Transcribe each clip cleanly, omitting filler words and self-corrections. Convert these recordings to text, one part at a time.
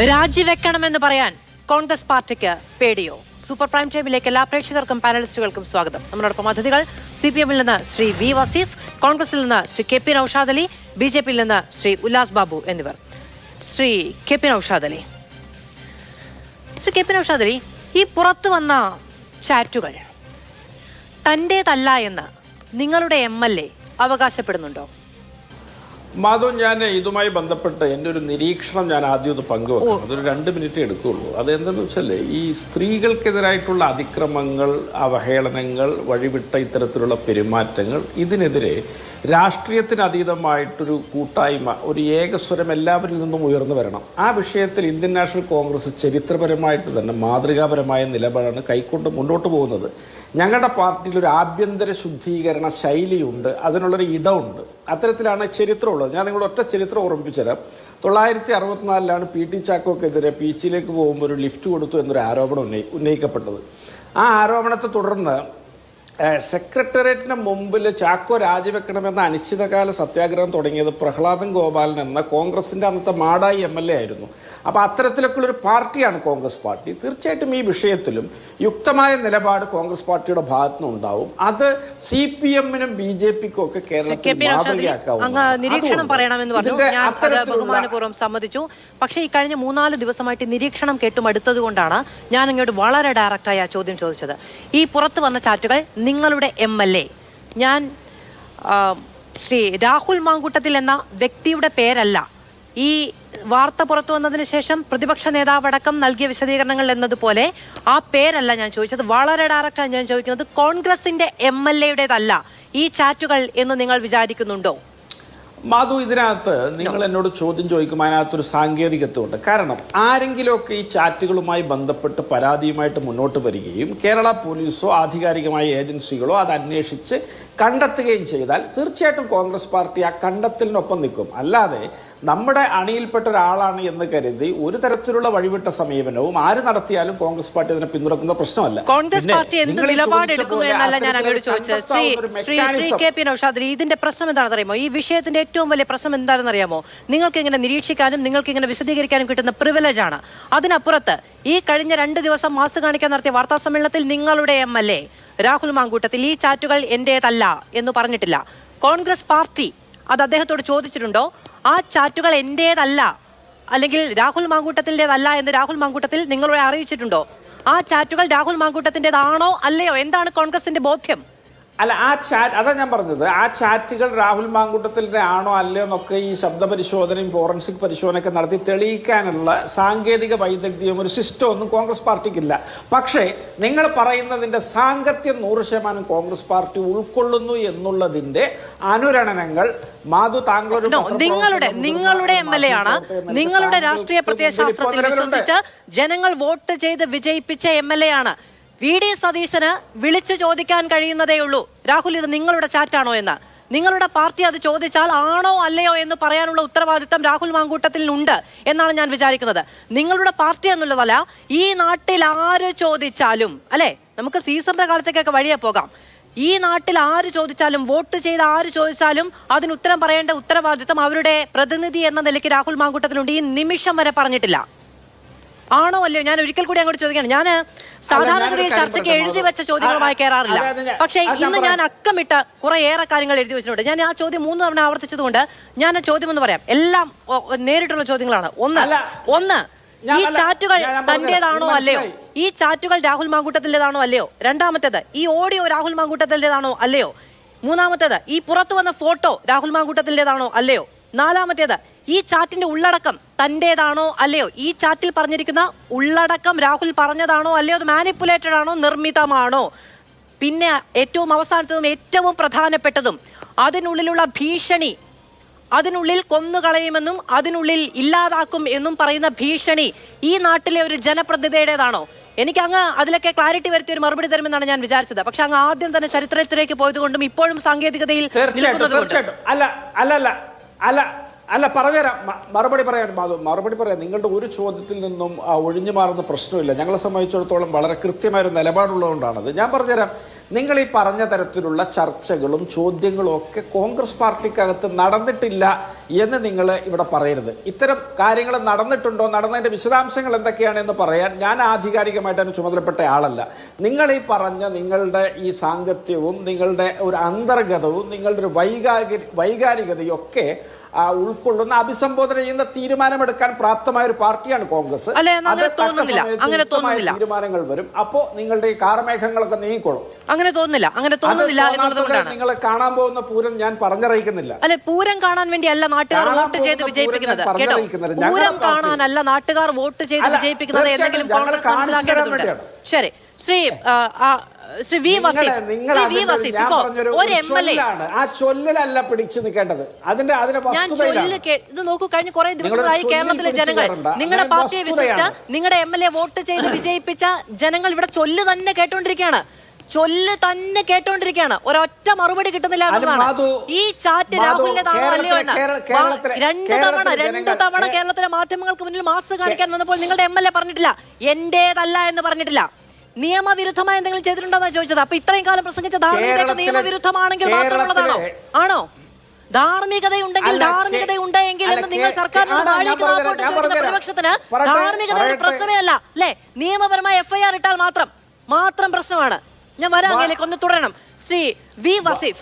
രാജിവെക്കണമെന്ന് പറയാൻ കോൺഗ്രസ് പാർട്ടിക്ക് പേടിയോ? സൂപ്പർ പ്രൈം ടൈമിലേക്ക് എല്ലാ പ്രേക്ഷകർക്കും പാനലിസ്റ്റുകൾക്കും സ്വാഗതം. നമ്മളോടൊപ്പം അതിഥികൾ CPM-ൽ നിന്ന് ശ്രീ വി വസീഫ്, കോൺഗ്രസിൽ നിന്ന് ശ്രീ KP നൗഷാദ് അലി, BJP-യിൽ നിന്ന് ശ്രീ ഉല്ലാസ് ബാബു എന്നിവർ. ശ്രീ KP നൗഷാദ് അലി, ഈ പുറത്തു വന്ന ചാറ്റുകൾ തൻ്റേതല്ല എന്ന് നിങ്ങളുടെ MLA അവകാശപ്പെടുന്നുണ്ടോ? മാധവ്, ഞാൻ ഇതുമായി ബന്ധപ്പെട്ട് എൻ്റെ ഒരു നിരീക്ഷണം ഞാൻ ആദ്യം ഒന്ന് പങ്കുവെക്കണം. അതൊരു 2 മിനിറ്റ് എടുക്കുകയുള്ളൂ. അതെന്താണെന്ന് വെച്ചാൽ, ഈ സ്ത്രീകൾക്കെതിരായിട്ടുള്ള അതിക്രമങ്ങൾ, അവഹേളനങ്ങൾ, വഴിവിട്ട ഇത്തരത്തിലുള്ള പെരുമാറ്റങ്ങൾ, ഇതിനെതിരെ രാഷ്ട്രീയത്തിന് അതീതമായിട്ടൊരു കൂട്ടായ്മ, ഒരു ഏകസ്വരം എല്ലാവരിൽ നിന്നും ഉയർന്നു വരണം. ആ വിഷയത്തിൽ ഇന്ത്യൻ നാഷണൽ കോൺഗ്രസ് ചരിത്രപരമായിട്ട് തന്നെ മാതൃകാപരമായ നിലപാടാണ് കൈക്കൊണ്ട് മുന്നോട്ട് പോകുന്നത്. ഞങ്ങളുടെ പാർട്ടിയിൽ ഒരു ആഭ്യന്തര ശുദ്ധീകരണ ശൈലിയുണ്ട്, അതിനുള്ളൊരു ഇടമുണ്ട്. അത്തരത്തിലാണ് ചരിത്രമുള്ളത്. ഞാൻ നിങ്ങളുടെ ഒറ്റ ചരിത്രം ഓർമ്മിപ്പിച്ചു തരാം. 1964 PT ചാക്കോക്കെതിരെ പീച്ചിലേക്ക് പോകുമ്പോൾ ഒരു ലിഫ്റ്റ് കൊടുത്തു എന്നൊരു ആരോപണം ഉന്നയിക്കപ്പെട്ടത്. ആ ആരോപണത്തെ തുടർന്ന് സെക്രട്ടേറിയറ്റിന് മുമ്പിൽ ചാക്കോ രാജിവെക്കണമെന്ന അനിശ്ചിതകാല സത്യാഗ്രഹം തുടങ്ങിയത് പ്രഹ്ലാദൻ ഗോപാലൻ എന്ന കോൺഗ്രസിൻ്റെ അന്നത്തെ മാടായി MLA ആയിരുന്നു. അപ്പോൾ അത്തരത്തിലൊക്കെയുള്ളൊരു പാർട്ടിയാണ് കോൺഗ്രസ് പാർട്ടി. തീർച്ചയായിട്ടും ഈ വിഷയത്തിലും യുക്തമായ നിലപാട് കോൺഗ്രസ് പാർട്ടിയുടെ ഭാഗത്തുനിന്ന് ഉണ്ടാവും. അത് CPM-നും BJP-ക്കും ഒക്കെ കേരളത്തിൽ നിരീക്ഷണം പറയണമെന്ന് പറഞ്ഞു. ഞാൻ ബഹുമാനപൂർവ്വം സമ്മതിച്ചു. പക്ഷേ ഈ കഴിഞ്ഞ 3-4 ദിവസമായിട്ട് നിരീക്ഷണം കേട്ടുമടുത്തത് കൊണ്ടാണ് ഞാൻ ഇങ്ങോട്ട് വളരെ ഡയറക്റ്റായി ആ ചോദ്യം ചോദിച്ചത്. ഈ പുറത്തു വന്ന ചാറ്റുകൾ നിങ്ങളുടെ MLA, ഞാൻ ശ്രീ രാഹുൽ മാങ്കൂട്ടത്തിൽ എന്ന വ്യക്തിയുടെ പേരല്ല, ഈ വാർത്ത പുറത്തു വന്നതിന് ശേഷം പ്രതിപക്ഷ നേതാവടക്കം നൽകിയ വിശദീകരണങ്ങൾ എന്നതുപോലെ ആ പേരല്ല ഞാൻ ചോദിച്ചത്. വളരെ ഡയറക്റ്റാണ് ഞാൻ ചോദിക്കുന്നത്, കോൺഗ്രസിന്റെ MLA-യുടേതല്ല ഈ ചാറ്റുകൾ എന്ന് നിങ്ങൾ വിചാരിക്കുന്നുണ്ടോ? മാധു, ഇതിനകത്ത് നിങ്ങൾ എന്നോട് ചോദ്യം ചോദിക്കുമ്പോൾ അതിനകത്തൊരു സാങ്കേതികത്വമുണ്ട്. കാരണം ആരെങ്കിലുമൊക്കെ ഈ ചാറ്റുകളുമായി ബന്ധപ്പെട്ട് പരാതിയുമായിട്ട് മുന്നോട്ട് വരികയും കേരള പോലീസോ ആധികാരികമായ ഏജൻസികളോ അത് അന്വേഷിച്ച് കണ്ടെത്തുകയും ചെയ്താൽ തീർച്ചയായിട്ടും കോൺഗ്രസ് പാർട്ടി ആ കണ്ടെത്തലിനൊപ്പം നിൽക്കും. അല്ലാതെ നമ്മുടെ അണിയിൽപ്പെട്ട ഒരാളാണ് എന്ന് കരുതി ഒരു തരത്തിലുള്ള വഴിവിട്ട സമീപനവും ആര് നടത്തിയാലും കോൺഗ്രസ് പാർട്ടി അതിനെ പിന്തുണക്കുന്ന പ്രശ്നമല്ല. കോൺഗ്രസ് പാർട്ടി എന്ത് നിലപാടെടുക്കുന്നു എന്നല്ല ഞാൻ അങ്ങോട്ട് ചോദിച്ചത്. ശ്രീ KP നൗഷാദ്, ഇതിന്റെ പ്രശ്നം എന്താണെന്ന് അറിയാമോ? ഈ വിഷയത്തിന്റെ ഏറ്റവും വലിയ പ്രശ്നം എന്താണെന്ന് അറിയാമോ? നിങ്ങൾക്ക് ഇങ്ങനെ നിരീക്ഷിക്കാനും നിങ്ങൾക്ക് ഇങ്ങനെ വിശദീകരിക്കാനും കിട്ടുന്ന പ്രിവിലേജ് ആണ്. അതിനപ്പുറത്ത് ഈ കഴിഞ്ഞ 2 ദിവസം മാസ് കാണിക്കാൻ നടത്തിയ വാർത്താ സമ്മേളനത്തിൽ നിങ്ങളുടെ MLA രാഹുൽ മാങ്കൂട്ടത്തിൽ ഈ ചാറ്റുകൾ എന്റേതല്ല എന്ന് പറഞ്ഞിട്ടില്ല. കോൺഗ്രസ് പാർട്ടി അത് അദ്ദേഹത്തോട് ചോദിച്ചിട്ടുണ്ടോ? ആ ചാറ്റുകൾ എന്റേതല്ല, അല്ലെങ്കിൽ രാഹുൽ മാങ്കൂട്ടത്തിൻ്റെതല്ല എന്ന് രാഹുൽ മാങ്കൂട്ടത്തിൽ നിങ്ങളെ അറിയിച്ചിട്ടുണ്ടോ? ആ ചാറ്റുകൾ രാഹുൽ മാങ്കൂട്ടത്തിൻ്റെതാണോ അല്ലയോ? എന്താണ് കോൺഗ്രസിന്റെ ബോധ്യം? അല്ല, ആ ചാറ്റ്, അതാ ഞാൻ പറഞ്ഞത്, ആ ചാറ്റുകൾ രാഹുൽ മാങ്കൂട്ടത്തിൻ്റെ ആണോ അല്ലയോ എന്നൊക്കെ ഈ ശബ്ദ പരിശോധനയും ഫോറൻസിക് പരിശോധനയൊക്കെ നടത്തി തെളിയിക്കാനുള്ള സാങ്കേതിക വൈദഗ്ധ്യവും ഒരു സിസ്റ്റം ഒന്നും കോൺഗ്രസ് പാർട്ടിക്കില്ല. പക്ഷേ നിങ്ങൾ പറയുന്നതിൻ്റെ സാങ്കത്യം 100% കോൺഗ്രസ് പാർട്ടി ഉൾക്കൊള്ളുന്നു എന്നുള്ളതിൻ്റെ അനുരണനങ്ങൾ മാധു, താങ്കളൊരു നിങ്ങളുടെ MLA ആണ്, നിങ്ങളുടെ രാഷ്ട്രീയ പ്രത്യയശാസ്ത്രത്തിൽ വിശ്വസിച്ച് ജനങ്ങൾ വോട്ട് ചെയ്ത് വിജയിപ്പിച്ച MLA ആണ്. VD സതീശന് വിളിച്ചു ചോദിക്കാൻ കഴിയുന്നതേ ഉള്ളൂ, രാഹുൽ ഇത് നിങ്ങളുടെ ചാറ്റാണോ എന്ന്. നിങ്ങളുടെ പാർട്ടി അത് ചോദിച്ചാൽ ആണോ അല്ലയോ എന്ന് പറയാനുള്ള ഉത്തരവാദിത്തം രാഹുൽ മാങ്കൂട്ടത്തിനുണ്ട് എന്നാണ് ഞാൻ വിചാരിക്കുന്നത്. നിങ്ങളുടെ പാർട്ടി എന്നുള്ളതല്ല, ഈ നാട്ടിൽ ആര് ചോദിച്ചാലും, അല്ലെ, നമുക്ക് സീസറിന്റെ കാലത്തേക്കൊക്കെ വഴിയെ പോകാം, ഈ നാട്ടിൽ ആര് ചോദിച്ചാലും, വോട്ട് ചെയ്ത് ആര് ചോദിച്ചാലും അതിന് ഉത്തരം പറയേണ്ട ഉത്തരവാദിത്തം അവരുടെ പ്രതിനിധി എന്ന നിലയ്ക്ക് രാഹുൽ മാങ്കൂട്ടത്തിലുണ്ട്. ഈ നിമിഷം വരെ പറഞ്ഞിട്ടില്ല. ആണോ അല്ലയോ? ഞാൻ ഒരിക്കൽ കൂടി അങ്ങോട്ട് ചോദിക്കുകയാണ്. ഞാൻ സാധാരണഗതിയിൽ ചർച്ചയ്ക്ക് എഴുതി വെച്ച ചോദ്യങ്ങളുമായി കയറാറില്ല, പക്ഷേ ഇന്ന് ഞാൻ അക്കമിട്ട കുറേയേറെ കാര്യങ്ങൾ എഴുതി വെച്ചിട്ടുണ്ട്. ഞാൻ ആ ചോദ്യം 3 തവണ ആവർത്തിച്ചതുകൊണ്ട് ഞാൻ ആ ചോദ്യം എന്ന് പറയാം. എല്ലാം നേരിട്ടുള്ള ചോദ്യങ്ങളാണ്. ഒന്ന്, ഈ ചാറ്റുകൾ തന്റേതാണോ അല്ലയോ? ഈ ചാറ്റുകൾ രാഹുൽ മാങ്കൂട്ടത്തിൻ്റെതാണോ അല്ലയോ? രണ്ടാമത്തേത്, ഈ ഓഡിയോ രാഹുൽ മാങ്കൂട്ടത്തിൻ്റെതാണോ അല്ലയോ? മൂന്നാമത്തേത്, ഈ പുറത്തു വന്ന ഫോട്ടോ രാഹുൽ മാങ്കൂട്ടത്തിൻ്റെതാണോ അല്ലയോ? നാലാമത്തേത്, ഈ ചാറ്റിന്റെ ഉള്ളടക്കം തന്റേതാണോ അല്ലയോ? ഈ ചാറ്റിൽ പറഞ്ഞിരിക്കുന്ന ഉള്ളടക്കം രാഹുൽ പറഞ്ഞതാണോ അല്ലയോ? അത് മാനിപ്പുലേറ്റഡ് ആണോ, നിർമ്മിതമാണോ? പിന്നെ ഏറ്റവും അവസാനത്തതും ഏറ്റവും പ്രധാനപ്പെട്ടതും, അതിനുള്ളിലുള്ള ഭീഷണി, അതിനുള്ളിൽ കൊന്നുകളയുമെന്നും അതിനുള്ളിൽ ഇല്ലാതാക്കും എന്നും പറയുന്ന ഭീഷണി ഈ നാട്ടിലെ ഒരു ജനപ്രതിനിധിയുടേതാണോ? എനിക്ക് അങ്ങ് അതിലൊക്കെ ക്ലാരിറ്റി വരുത്തിയ ഒരു മറുപടി തരുമെന്നാണ് ഞാൻ വിചാരിച്ചത്. പക്ഷെ അങ്ങ് ആദ്യം തന്നെ ചരിത്രത്തിലേക്ക് പോയതുകൊണ്ടും ഇപ്പോഴും സാങ്കേതികതയിൽ അല്ല, പറഞ്ഞുതരാം, മറുപടി പറയാൻ മാധു, മറുപടി പറയാം. നിങ്ങളുടെ ഒരു ചോദ്യത്തിൽ നിന്നും ഒഴിഞ്ഞു മാറുന്ന പ്രശ്നമില്ല. ഞങ്ങളെ സംബന്ധിച്ചിടത്തോളം വളരെ കൃത്യമായൊരു നിലപാടുള്ളതുകൊണ്ടാണത്. ഞാൻ പറഞ്ഞുതരാം. നിങ്ങൾ ഈ പറഞ്ഞ തരത്തിലുള്ള ചർച്ചകളും ചോദ്യങ്ങളും ഒക്കെ കോൺഗ്രസ് പാർട്ടിക്കകത്ത് നടന്നിട്ടില്ല എന്ന് നിങ്ങൾ ഇവിടെ പറയരുത്. ഇത്തരം കാര്യങ്ങൾ നടന്നിട്ടുണ്ടോ, നടന്നതിൻ്റെ വിശദാംശങ്ങൾ എന്തൊക്കെയാണെന്ന് പറയാൻ ഞാൻ ആധികാരികമായിട്ട് അതിന് ചുമതലപ്പെട്ട ആളല്ല. നിങ്ങൾ ഈ പറഞ്ഞ നിങ്ങളുടെ ഈ സാങ്കത്യവും നിങ്ങളുടെ ഒരു അന്തർഗതവും നിങ്ങളുടെ ഒരു വൈകാരികതയും ഒക്കെ ഉൾക്കൊള്ളുന്ന അഭിസംബോധന ചെയ്യുന്ന തീരുമാനമെടുക്കാൻ പ്രാപ്തമായ ഒരു പാർട്ടിയാണ് കോൺഗ്രസ്. തീരുമാനങ്ങൾ വരും. അപ്പോ നിങ്ങളുടെ ഈ കാർമേഘങ്ങളൊക്കെ നീങ്ങിക്കോളും. അങ്ങനെ തോന്നുന്നില്ല. നിങ്ങൾ കാണാൻ പോകുന്ന പൂരം ഞാൻ പറഞ്ഞറിയിക്കുന്നില്ല. അല്ലെ, പൂരം കാണാൻ വേണ്ടി അല്ല നാട്ടുകാർ വോട്ട് ചെയ്ത് വിജയിപ്പിക്കുന്നത്. പൂരം കാണാനല്ല നാട്ടുകാർ വോട്ട് ചെയ്ത് വിജയിപ്പിക്കുന്നത് എന്തെങ്കിലും കോൺഗ്രസ് മനസ്സിലാക്കേണ്ടതുണ്ട്. ശരി, ശ്രീ വി വസീഫ്, ഒരു എംഎൽഎ ആ ചൊല്ലലല്ല പിടിച്ചു നിൽക്കേണ്ടത്, അതിന്റെ ഇത് നോക്കൂ, കഴിഞ്ഞ കുറെ ദിവസങ്ങളായി കേരളത്തിലെ ജനങ്ങൾ നിങ്ങളുടെ പാർട്ടിയെ വിശ്വസിച്ച് നിങ്ങളുടെ എംഎൽഎ വോട്ട് ചെയ്ത് വിജയിപ്പിച്ച ജനങ്ങൾ ഇവിടെ ചൊല്ല് തന്നെ കേട്ടോണ്ടിരിക്കുകയാണ്. ഒരൊറ്റ മറുപടി കിട്ടുന്നില്ല എന്നതാണ്. ഈ ചാറ്റ് രാഹുലിന്റെതാണോ അല്ലയോ എന്ന് രണ്ട് തവണ കേരളത്തിലെ മാധ്യമങ്ങൾക്ക് മുന്നിൽ മാസ് കാണിക്കാൻ വന്നപ്പോൾ നിങ്ങളുടെ എംഎൽഎ പറഞ്ഞിട്ടില്ല, എന്റേതല്ല എന്ന് പറഞ്ഞിട്ടില്ല. നിയമവിരുദ്ധമായ എന്തെങ്കിലും ചെയ്തിട്ടുണ്ടോന്നാ ചോദിച്ചത്. അപ്പൊ ഇത്രയും കാലം പ്രസംഗിച്ച ധാർമ്മികത നിയമവിരുദ്ധമാണെങ്കിൽ മാത്രമുള്ളതാണോ? ആണോ? ധാർമ്മികതയുണ്ടെങ്കിൽ എന്ന് നിങ്ങൾ സർക്കാരിന് പ്രതിപക്ഷത്തിന് ധാർമ്മികത ഒരു പ്രശ്നമേ അല്ല അല്ലെ? നിയമപരമായ എഫ്ഐആർ ഇട്ടാൽ മാത്രം പ്രശ്നമാണ്. ഞാൻ വരാം, അങ്ങനെയൊക്കെ ഒന്ന് തുടരണം. ശ്രീ വി വസീഫ്,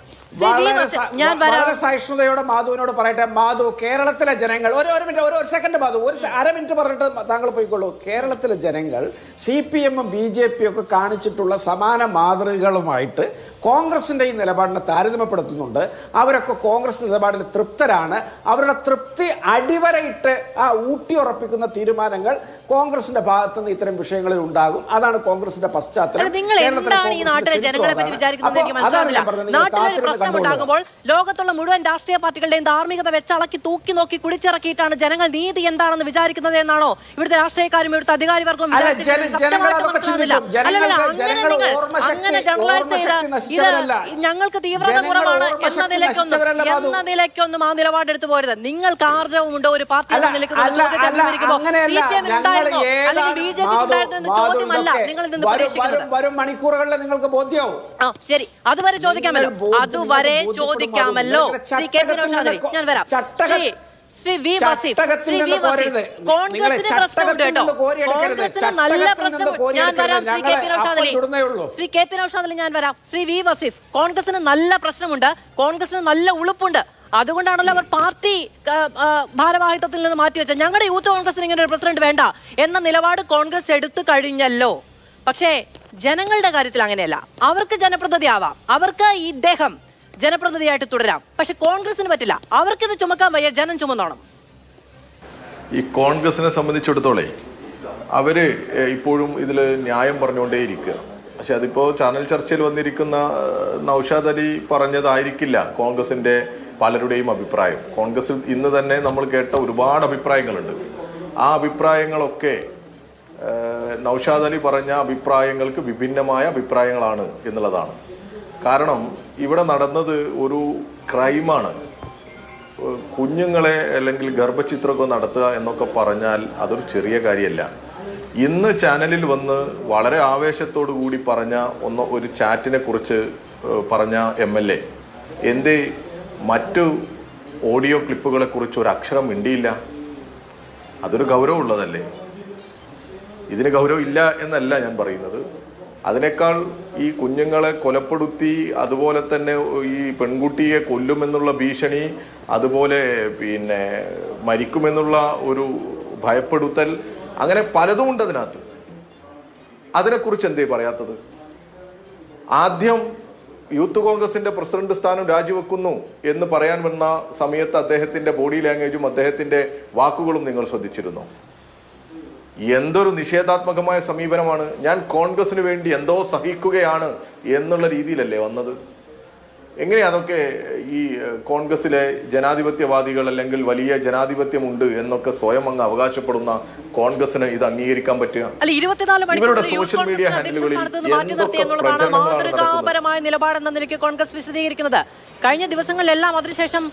ഞാൻ സഹിഷ്ണുതയോടെ മാധുവിനോട് പറയട്ടെ. മാധു, കേരളത്തിലെ ജനങ്ങൾ ഒരു സെക്കൻഡ്, മാധു ഒരു അര മിനിറ്റ് പറഞ്ഞിട്ട് താങ്കൾ പോയിക്കോളൂ. കേരളത്തിലെ ജനങ്ങൾ CPM-ഉം BJP ഒക്കെ കാണിച്ചിട്ടുള്ള സമാന മാതൃകകളുമായിട്ട് കോൺഗ്രസിന്റെ ഈ നിലപാടിനെ താരതമ്യപ്പെടുത്തുന്നുണ്ട്. അവരൊക്കെ കോൺഗ്രസ് നിലപാടിൽ തൃപ്തരാണ്. അവരുടെ തൃപ്തി അടിവരയിട്ട് ഊട്ടിയുറപ്പിക്കുന്ന തീരുമാനങ്ങൾ കോൺഗ്രസിന്റെ ഭാഗത്ത് നിന്ന് ഇത്തരം വിഷയങ്ങളിൽ ഉണ്ടാകും. അതാണ് കോൺഗ്രസിന്റെ പശ്ചാത്തലം. ഉണ്ടാകുമ്പോൾ ലോകത്തുള്ള മുഴുവൻ രാഷ്ട്രീയ പാർട്ടികളുടെയും ധാർമ്മികത വെച്ചളക്കി തൂക്കി നോക്കി കുടിച്ചിറക്കിയിട്ടാണ് ജനങ്ങൾ നീതി എന്താണെന്ന് വിചാരിക്കുന്നത് എന്നാണോ ഇവിടുത്തെ രാഷ്ട്രീയക്കാരും ഇവിടുത്തെ അധികാരിവർക്കും അങ്ങനെ ജനറലൈസ് ചെയ്ത് ഞങ്ങൾക്ക് തീവ്രത കുറവാണ് എന്ന നിലയ്ക്കൊന്നും ആ നിലപാടെടുത്ത് പോരുത്. നിങ്ങൾക്ക് ആർജവമുണ്ടോ ഒരു പാർട്ടി എന്ന നിലയ്ക്ക് ചോദ്യമല്ല നിങ്ങൾ നിന്ന് പരീക്ഷിക്കുന്നത്. നിങ്ങൾക്ക് ബോധ്യമാവും. ശരി, അതുവരെ ചോദിക്കാമല്ലോ, ശ്രീ കെ പി നൗഷാദ് അലി, ഞാൻ വരാം. ശ്രീ വി വസീഫ്, കോൺഗ്രസിന് പ്രശ്നമുണ്ട് കേട്ടോ, കോൺഗ്രസിന് നല്ല പ്രശ്നം. ഞാൻ വരാം ശ്രീ കെ പി നൗഷാദ് അലി, ഞാൻ വരാം. ശ്രീ വി വസീഫ്, കോൺഗ്രസിന് നല്ല പ്രശ്നമുണ്ട്, കോൺഗ്രസിന് നല്ല ഉളുപ്പുണ്ട്. അതുകൊണ്ടാണല്ലോ അവർ പാർട്ടി ഭാരവാഹിത്വത്തിൽ നിന്ന് മാറ്റിവെച്ചത്. ഞങ്ങളുടെ യൂത്ത് കോൺഗ്രസിന് ഇങ്ങനെ ഒരു പ്രസിഡന്റ് വേണ്ട എന്ന നിലപാട് കോൺഗ്രസ് എടുത്തു കഴിഞ്ഞല്ലോ. പക്ഷേ ജനങ്ങളുടെ കാര്യത്തിൽ അങ്ങനെയല്ല. അവർക്ക് ജനപ്രതിനിധി ആവാം, അവർക്ക് ഇദ്ദേഹം ജനപ്രതിനിധിയായിട്ട് തുടരാം. പക്ഷെ കോൺഗ്രസിന് പറ്റില്ല. അവർക്കിത് ചുമക്കാൻ വയ്യ, ജനം ചുമന്നോണം. ഈ കോൺഗ്രസിനെ സംബന്ധിച്ചിടത്തോളം അവര് ഇപ്പോഴും ഇതിൽ ന്യായം പറഞ്ഞുകൊണ്ടേയിരിക്കുക. പക്ഷെ അതിപ്പോൾ ചാനൽ ചർച്ചയിൽ വന്നിരിക്കുന്ന നൗഷാദ് അലി പറഞ്ഞതായിരിക്കില്ല കോൺഗ്രസിന്റെ പലരുടെയും അഭിപ്രായം. കോൺഗ്രസിൽ ഇന്ന് തന്നെ നമ്മൾ കേട്ട ഒരുപാട് അഭിപ്രായങ്ങളുണ്ട്. ആ അഭിപ്രായങ്ങളൊക്കെ നൗഷാദ് അലി പറഞ്ഞ അഭിപ്രായങ്ങൾക്ക് വിഭിന്നമായ അഭിപ്രായങ്ങളാണ് എന്നുള്ളതാണ്. കാരണം ഇവിടെ നടന്നത് ഒരു ക്രൈമാണ്. കുഞ്ഞുങ്ങളെ അല്ലെങ്കിൽ ഗർഭചിത്രമൊക്കെ നടത്തുക എന്നൊക്കെ പറഞ്ഞാൽ അതൊരു ചെറിയ കാര്യമല്ല. ഇന്ന് ചാനലിൽ വന്ന് വളരെ ആവേശത്തോടു കൂടി പറഞ്ഞ ഒരു ചാറ്റിനെ കുറിച്ച് പറഞ്ഞ MLA എന്തേ മറ്റു ഓഡിയോ ക്ലിപ്പുകളെ കുറിച്ച് ഒരു അക്ഷരം മിണ്ടിയില്ല? അതൊരു ഗൗരവമുള്ളതല്ലേ? ഇതിന് ഗൗരവം ഇല്ല എന്നല്ല ഞാൻ പറയുന്നത്. അതിനേക്കാൾ ഈ കുഞ്ഞുങ്ങളെ കൊലപ്പെടുത്തി അതുപോലെ തന്നെ ഈ പെൺകുട്ടിയെ കൊല്ലുമെന്നുള്ള ഭീഷണി, അതുപോലെ പിന്നെ മരിക്കുമെന്നുള്ള ഒരു ഭയപ്പെടുത്തൽ, അങ്ങനെ പലതുമുണ്ട് അതിനകത്ത്. അതിനെക്കുറിച്ച് എന്തേ പറയാത്തത്? ആദ്യം യൂത്ത് കോൺഗ്രസിന്റെ പ്രസിഡന്റ് സ്ഥാനം രാജിവെക്കുന്നു എന്ന് പറയാൻ വന്ന സമയത്ത് അദ്ദേഹത്തിന്റെ ബോഡി ലാംഗ്വേജും അദ്ദേഹത്തിന്റെ വാക്കുകളും നിങ്ങൾ ശ്രദ്ധിച്ചിരുന്നു. എന്തൊരു നിഷേധാത്മകമായ സമീപനമാണ്. ഞാൻ കോൺഗ്രസിന് വേണ്ടി എന്തോ സഹിക്കുകയാണ് എന്നുള്ള രീതിയിലല്ലേ വന്നത്? എങ്ങനെ അതൊക്കെ ഈ കോൺഗ്രസിലെ ജനാധിപത്യവാദികൾ അല്ലെങ്കിൽ വലിയ ജനാധിപത്യമുണ്ട് എന്നൊക്കെ സ്വയം അങ്ങ് അവകാശപ്പെടുന്ന കോൺഗ്രസിന് ഇത് അംഗീകരിക്കാൻ പറ്റുക? ഇവരുടെ സോഷ്യൽ മീഡിയ ഹാൻഡിലുകളിൽ മാതൃകാപരമായ നിലപാടെന്ന നിലയ്ക്ക് കോൺഗ്രസ് വിശദീകരിക്കുന്നത്. കഴിഞ്ഞ ദിവസങ്ങളിലെല്ലാം അതിനുശേഷം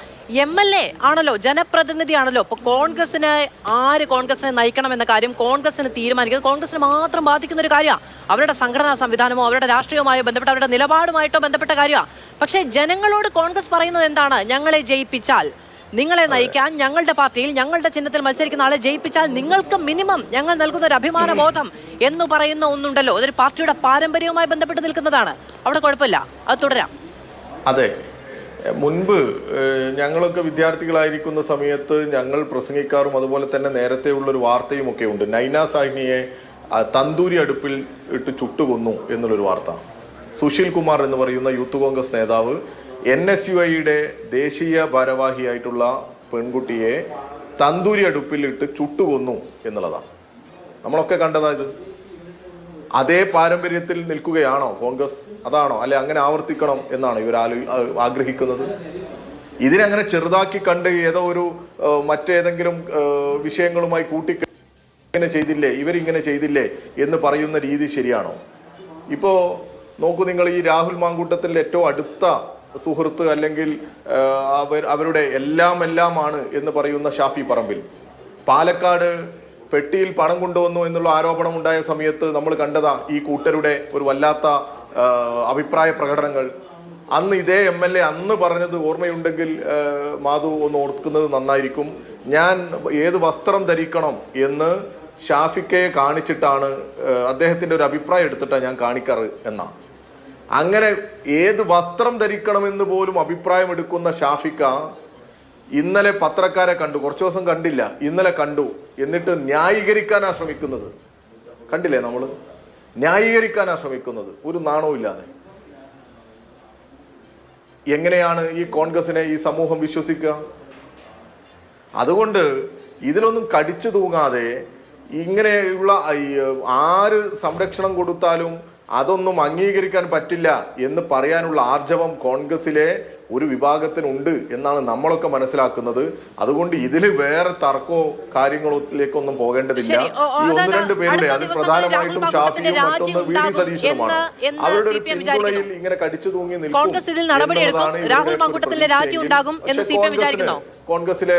MLA ആണല്ലോ, ജനപ്രതിനിധി ആണല്ലോ. ഇപ്പൊ കോൺഗ്രസിനെ നയിക്കണം എന്ന കാര്യം കോൺഗ്രസിന് തീരുമാനിക്കുന്നത് കോൺഗ്രസിന് മാത്രം ബാധിക്കുന്ന ഒരു കാര്യമാണ്. അവരുടെ സംഘടനാ സംവിധാനമോ അവരുടെ രാഷ്ട്രീയവുമായോ ബന്ധപ്പെട്ട അവരുടെ നിലപാടുമായിട്ടോ ബന്ധപ്പെട്ട കാര്യമാണ്. പക്ഷേ ജനങ്ങളോട് കോൺഗ്രസ് പറയുന്നത് എന്താണ്? ഞങ്ങളെ ജയിപ്പിച്ചാൽ നിങ്ങളെ നയിക്കാൻ ഞങ്ങളുടെ പാർട്ടിയിൽ ഞങ്ങളുടെ ചിഹ്നത്തിൽ മത്സരിക്കുന്ന ആളെ ജയിപ്പിച്ചാൽ നിങ്ങൾക്ക് മിനിമം ഞങ്ങൾ നൽകുന്ന ഒരു അഭിമാന ബോധം എന്ന് പറയുന്ന ഒന്നുണ്ടല്ലോ. അതൊരു പാർട്ടിയുടെ പാരമ്പര്യവുമായി ബന്ധപ്പെട്ട് നിൽക്കുന്നതാണ്. അവിടെ കുഴപ്പമില്ല, അത് തുടരാം. അതെ, മുൻപ് ഞങ്ങളൊക്കെ വിദ്യാർത്ഥികളായിരിക്കുന്ന സമയത്ത് ഞങ്ങൾ പ്രസംഗിക്കാറും അതുപോലെ തന്നെ നേരത്തെ ഉള്ളൊരു വാർത്തയും ഒക്കെ ഉണ്ട്. നൈന സാഹ്നിയെ തന്തൂരി അടുപ്പിൽ ഇട്ട് ചുട്ടുകൊന്നു എന്നുള്ളൊരു വാർത്ത. സുശീൽ കുമാർ എന്ന് പറയുന്ന യൂത്ത് കോൺഗ്രസ് നേതാവ് NSUIയുടെ ദേശീയ ഭാരവാഹിയായിട്ടുള്ള പെൺകുട്ടിയെ തന്തൂരി അടുപ്പിൽ ഇട്ട് ചുട്ടുകൊന്നു എന്നുള്ളതാണ്. നമ്മളൊക്കെ കണ്ടതാ ഇത്. അതേ പാരമ്പര്യത്തിൽ നിൽക്കുകയാണോ കോൺഗ്രസ്? അതാണോ? അല്ലെ അങ്ങനെ ആവർത്തിക്കണം എന്നാണ് ഇവർ ആഗ്രഹിക്കുന്നത്? ഇതിനങ്ങനെ ചെറുതാക്കി കണ്ട് ഏതോ ഒരു മറ്റേതെങ്കിലും വിഷയങ്ങളുമായി ഇങ്ങനെ ചെയ്തില്ലേ, ഇവരിങ്ങനെ ചെയ്തില്ലേ എന്ന് പറയുന്ന രീതി ശരിയാണോ? ഇപ്പോ നോക്കൂ, നിങ്ങൾ ഈ രാഹുൽ മാങ്കൂട്ടത്തിന്റെ ഏറ്റവും അടുത്ത സുഹൃത്ത് അല്ലെങ്കിൽ അവരുടെ എല്ലാമാണ് എന്ന് പറയുന്ന ഷാഫി പറമ്പിൽ പാലക്കാട് പെട്ടിയിൽ പണം കൊണ്ടുവന്നു എന്നുള്ള ആരോപണം ഉണ്ടായ സമയത്ത് നമ്മൾ കണ്ടതാ ഈ കൂട്ടരുടെ ഒരു വല്ലാത്ത അഭിപ്രായ പ്രകടനങ്ങൾ. അന്ന് ഇതേ MLA അന്ന് പറഞ്ഞത് ഓർമ്മയുണ്ടെങ്കിൽ മാധു ഒന്ന് ഓർക്കുന്നത് നന്നായിരിക്കും. ഞാൻ ഏത് വസ്ത്രം ധരിക്കണം എന്ന് ഷാഫിക്കയെ കാണിച്ചിട്ടാണ് അദ്ദേഹത്തിന്റെ ഒരു അഭിപ്രായം എടുത്തിട്ടാണ് ഞാൻ കാണിക്കാറ് എന്നാ. അങ്ങനെ ഏത് വസ്ത്രം ധരിക്കണമെന്ന് പോലും അഭിപ്രായം എടുക്കുന്ന ഷാഫിക്ക ഇന്നലെ പത്രക്കാരെ കണ്ടു, കുറച്ചു ദിവസം കണ്ടില്ല, ഇന്നലെ കണ്ടു, എന്നിട്ട് ന്യായീകരിക്കാനാ ശ്രമിക്കുന്നത്. കണ്ടില്ലേ, നമ്മൾ ന്യായീകരിക്കാനാ ശ്രമിക്കുന്നത് ഒരു നാണവും ഇല്ലാതെ. എങ്ങനെയാണ് ഈ കോൺഗ്രസിനെ ഈ സമൂഹം വിശ്വസിക്കുക? അതുകൊണ്ട് ഇതിലൊന്നും കടിച്ചു തൂങ്ങാതെ ഇങ്ങനെയുള്ള ആര് സംരക്ഷണം കൊടുത്താലും അതൊന്നും അംഗീകരിക്കാൻ പറ്റില്ല എന്ന് പറയാനുള്ള ആർജവം കോൺഗ്രസിലെ ഒരു വിഭാഗത്തിനുണ്ട് എന്നാണ് നമ്മളൊക്കെ മനസ്സിലാക്കുന്നത്. അതുകൊണ്ട് ഇതിൽ വേറെ തർക്കോ കാര്യങ്ങളിലേക്കൊന്നും പോകേണ്ടതില്ല. ഈ 1-2 പേരുടെ, അതിൽ പ്രധാനമായിട്ടും ഷാഫിയും മറ്റൊന്ന് VD സതീശനുമാണ്. അവരുടെ ഒരു പിന്തുണയിൽ ഇങ്ങനെ കടിച്ചു തൂങ്ങി നിൽക്കും. കോൺഗ്രസിലെ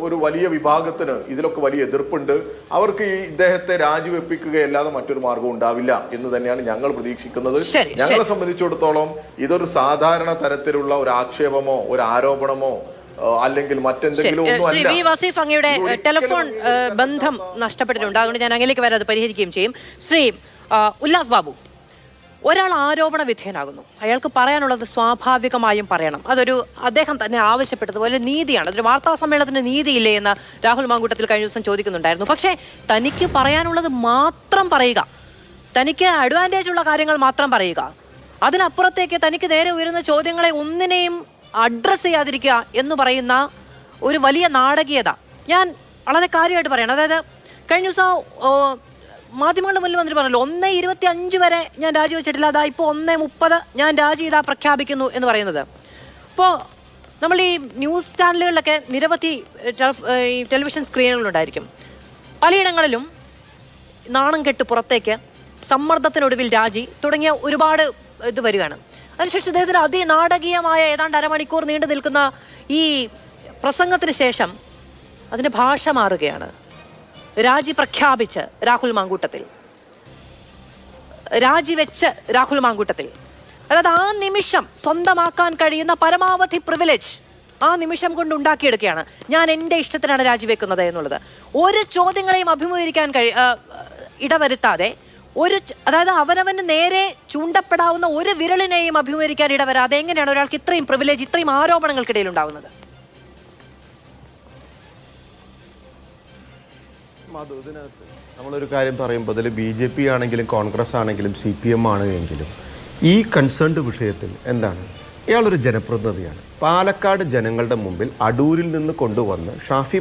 ഒരു വലിയ വിഭാഗത്തിന് ഇതിലൊക്കെ വലിയ എതിർപ്പുണ്ട്. അവർക്ക് ഈ ഇദ്ദേഹത്തെ രാജിവെപ്പിക്കുകയല്ലാതെ മറ്റൊരു മാർഗം ഉണ്ടാവില്ല എന്ന് തന്നെയാണ് ഞങ്ങൾ പ്രതീക്ഷിക്കുന്നത്. ഞങ്ങളെ സംബന്ധിച്ചിടത്തോളം ഇതൊരു സാധാരണ തരത്തിലുള്ള ഒരു ആക്ഷേപമോ ഒരു ആരോപണമോ അല്ലെങ്കിൽ മറ്റെന്തെങ്കിലും ഒന്നും അല്ല. ശ്രീ വസീഫ്, അങ്ങയുടെ ടെലിഫോൺ ബന്ധം നഷ്ടപ്പെട്ടിട്ടുണ്ട്, അതുകൊണ്ട് ഞാൻ അങ്ങനെയൊക്കെ വരെ അത് പരിഹരിക്കുകയും ചെയ്യും. ശ്രീ ഉല്ലാസ് ബാബു, ഒരാൾ ആരോപണ വിധേയനാകുന്നു, അയാൾക്ക് പറയാനുള്ളത് സ്വാഭാവികമായും പറയണം. അദ്ദേഹം തന്നെ ആവശ്യപ്പെട്ടതുപോലെ നീതിയാണ്. അതൊരു വാർത്താ സമ്മേളനത്തിന് നീതിയില്ലേ എന്ന് രാഹുൽ മാങ്കൂട്ടത്തിൽ കഴിഞ്ഞ ദിവസം ചോദിക്കുന്നുണ്ടായിരുന്നു. പക്ഷേ തനിക്ക് പറയാനുള്ളത് മാത്രം പറയുക, തനിക്ക് അഡ്വാൻറ്റേജ് ഉള്ള കാര്യങ്ങൾ മാത്രം പറയുക, അതിനപ്പുറത്തേക്ക് തനിക്ക് നേരെ ഉയരുന്ന ചോദ്യങ്ങളെ ഒന്നിനെയും അഡ്രസ്സ് ചെയ്യാതിരിക്കുക എന്ന് പറയുന്ന ഒരു വലിയ നാടകീയത ഞാൻ വളരെ കാര്യമായിട്ട് പറയണം. അതായത് കഴിഞ്ഞ ദിവസം മാധ്യമങ്ങളുടെ മുന്നിൽ വന്നിട്ട് പറഞ്ഞല്ലോ 1:25 വരെ ഞാൻ രാജിവെച്ചിട്ടില്ല, അതാ ഇപ്പോൾ 1:30 ഞാൻ രാജി ഇതാ പ്രഖ്യാപിക്കുന്നു എന്ന് പറയുന്നത്. അപ്പോൾ നമ്മൾ ഈ ന്യൂസ് ചാനലുകളിലൊക്കെ നിരവധി ടെലിവിഷൻ സ്ക്രീനുകളുണ്ടായിരിക്കും. പലയിടങ്ങളിലും നാണം കെട്ട് പുറത്തേക്ക്, സമ്മർദ്ദത്തിനൊടുവിൽ രാജി തുടങ്ങിയ ഒരുപാട് ഇത് വരികയാണ്. അതിനുശേഷം അദ്ദേഹത്തിന് അതിനാടകീയമായ ഏതാണ്ട് അരമണിക്കൂർ നീണ്ടു നിൽക്കുന്ന ഈ പ്രസംഗത്തിന് ശേഷം അതിൻ്റെ ഭാഷ മാറുകയാണ്. രാജി പ്രഖ്യാപിച്ച് രാഹുൽ മാങ്കൂട്ടത്തിൽ, രാജിവെച്ച് രാഹുൽ മാങ്കൂട്ടത്തിൽ, അതായത് ആ നിമിഷം സ്വന്തമാക്കാൻ കഴിയുന്ന പരമാവധി പ്രിവിലേജ് ആ നിമിഷം കൊണ്ട് ഉണ്ടാക്കിയെടുക്കുകയാണ്. ഞാൻ എൻ്റെ ഇഷ്ടത്തിനാണ് രാജിവെക്കുന്നത് എന്നുള്ളത്. ഒരു ചോദ്യങ്ങളെയും അഭിമുഖീകരിക്കാൻ ഇടവരുത്താതെ, അതായത് അവനവന് നേരെ ചൂണ്ടപ്പെടാവുന്ന ഒരു വിരലിനെയും അഭിമുഖീകരിക്കാൻ ഇടവരാതെ എങ്ങനെയാണ് ഒരാൾക്ക് ഇത്രയും പ്രിവിലേജ്, ഇത്രയും ആരോപണങ്ങൾക്കിടയിൽ ഉണ്ടാവുന്നത്? ഇതിനകത്ത് നമ്മളൊരു കാര്യം പറയുമ്പോൾ അതിൽ BJP ആണെങ്കിലും കോൺഗ്രസ് ആണെങ്കിലും CPM ആണെങ്കിലും ഈ കൺസേൺഡ് വിഷയത്തിൽ എന്താണ്, ഇയാളൊരു ജനപ്രതിനിധിയാണ്. പാലക്കാട് ജനങ്ങളുടെ മുമ്പിൽ അടൂരിൽ നിന്ന് കൊണ്ടുവന്ന് ഷാഫി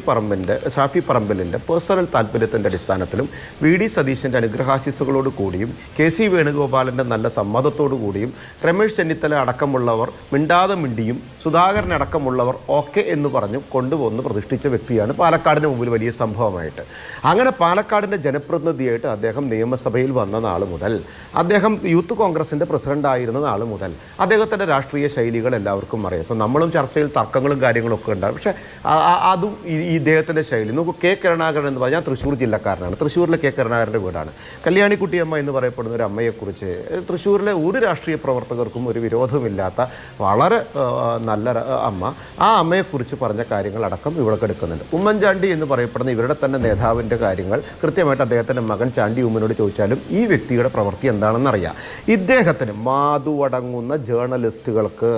പറമ്പലിൻ്റെ പേഴ്സണൽ താല്പര്യത്തിൻ്റെ അടിസ്ഥാനത്തിലും VD സതീശൻ്റെ അനുഗ്രഹാശിസുകളോട് കൂടിയും KC വേണുഗോപാലൻ്റെ നല്ല സമ്മതത്തോടു കൂടിയും രമേശ് ചെന്നിത്തല അടക്കമുള്ളവർ മിണ്ടിയും സുധാകരൻ അടക്കമുള്ളവർ ഓക്കെ എന്ന് പറഞ്ഞു കൊണ്ടുവന്ന് പ്രതിഷ്ഠിച്ച വ്യക്തിയാണ് പാലക്കാടിന് മുമ്പിൽ വലിയ സംഭവമായിട്ട്. അങ്ങനെ പാലക്കാടിൻ്റെ ജനപ്രതിനിധിയായിട്ട് അദ്ദേഹം നിയമസഭയിൽ വന്ന നാൾ മുതൽ, അദ്ദേഹം യൂത്ത് കോൺഗ്രസിൻ്റെ പ്രസിഡൻ്റായിരുന്ന നാൾ മുതൽ അദ്ദേഹത്തിൻ്റെ രാഷ്ട്രീയ ശൈലികൾ എല്ലാവർക്കും അറിയാം. ഇപ്പം നമ്മളും ചർച്ചയിൽ തർക്കങ്ങളും കാര്യങ്ങളൊക്കെ ഉണ്ടാകും. പക്ഷേ അതും ഈ ഇദ്ദേഹത്തിൻ്റെ ശൈലി നമുക്ക് കെ കരുണാകരൻ എന്ന് പറഞ്ഞാൽ തൃശ്ശൂർ ജില്ലക്കാരനാണ്. തൃശ്ശൂരിലെ കെ കരുണാകരൻ്റെ വീടാണ്. കല്യാണിക്കുട്ടിയമ്മ എന്ന് പറയപ്പെടുന്ന ഒരു അമ്മയെക്കുറിച്ച് തൃശ്ശൂരിലെ ഒരു രാഷ്ട്രീയ പ്രവർത്തകർക്കും ഒരു വിരോധമില്ലാത്ത വളരെ നല്ല അമ്മ, ആ അമ്മയെക്കുറിച്ച് പറഞ്ഞ കാര്യങ്ങളടക്കം ഇവിടെ എടുക്കുന്നുണ്ട്. ഉമ്മൻചാണ്ടി എന്ന് പറയപ്പെടുന്ന ഇവരുടെ തന്നെ നേതാവിൻ്റെ കാര്യങ്ങൾ കൃത്യമായിട്ട് അദ്ദേഹത്തിൻ്റെ മകൻ ചാണ്ടി ഉമ്മനോട് ചോദിച്ചാലും ഈ വ്യക്തിയുടെ പ്രവൃത്തി എന്താണെന്നറിയാം. ഇദ്ദേഹത്തിന് മാധുവടങ്ങുന്ന ജേർണലിസ്റ്റുകൾക്ക്,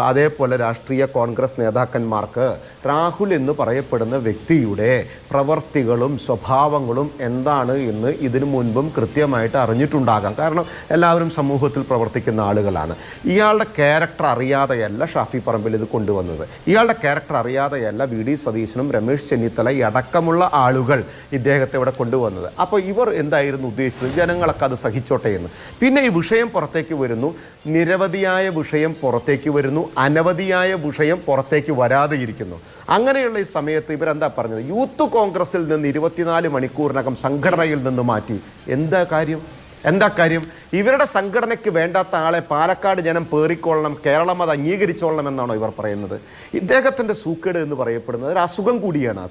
അതേപോലെ രാഷ്ട്രീയ കോൺഗ്രസ് നേതാക്കന്മാർക്ക് രാഹുൽ എന്ന് പറയപ്പെടുന്ന വ്യക്തിയുടെ പ്രവർത്തികളും സ്വഭാവങ്ങളും എന്താണ് എന്ന് ഇതിനു മുൻപും കൃത്യമായിട്ട് അറിഞ്ഞിട്ടുണ്ടാകാം. കാരണം എല്ലാവരും സമൂഹത്തിൽ പ്രവർത്തിക്കുന്ന ആളുകളാണ്. ഇയാളുടെ ക്യാരക്ടർ അറിയാതെയല്ല ഷാഫി പറമ്പിൽ ഇത് കൊണ്ടുവന്നത്. ഇയാളുടെ ക്യാരക്ടർ അറിയാതെയല്ല വി ഡി സതീശനും രമേശ് ചെന്നിത്തല അടക്കമുള്ള ആളുകൾ ഇദ്ദേഹത്തെ ഇവിടെ കൊണ്ടുവന്നത്. അപ്പോൾ ഇവർ എന്തായിരുന്നു ഉദ്ദേശിച്ചത്? ജനങ്ങളൊക്കെ അത് സഹിച്ചോട്ടെ എന്ന്. പിന്നെ ഈ വിഷയം പുറത്തേക്ക് വരുന്നു, നിരവധിയായ വിഷയം പുറത്തേക്ക് വരുന്നു, അനവധിയായ വിഷയം പുറത്തേക്ക് വരാതെ ഇരിക്കുന്നു. അങ്ങനെയുള്ള ഈ സമയത്ത് ഇവരെന്താ പറഞ്ഞത്? യൂത്ത് കോൺഗ്രസിൽ നിന്ന് 24 മണിക്കൂറിനകം സംഘടനയിൽ നിന്ന് മാറ്റി. എന്താ കാര്യം? ഇവരുടെ സംഘടനയ്ക്ക് വേണ്ടാത്ത ആളെ പാലക്കാട് ജനം പേറിക്കൊള്ളണം, കേരളം അത് അംഗീകരിച്ചോളണം എന്നാണോ ഇവർ പറയുന്നത്? ഇദ്ദേഹത്തിൻ്റെ സൂക്കേട് എന്ന് പറയപ്പെടുന്നത് ഒരു അസുഖം കൂടിയാണ്.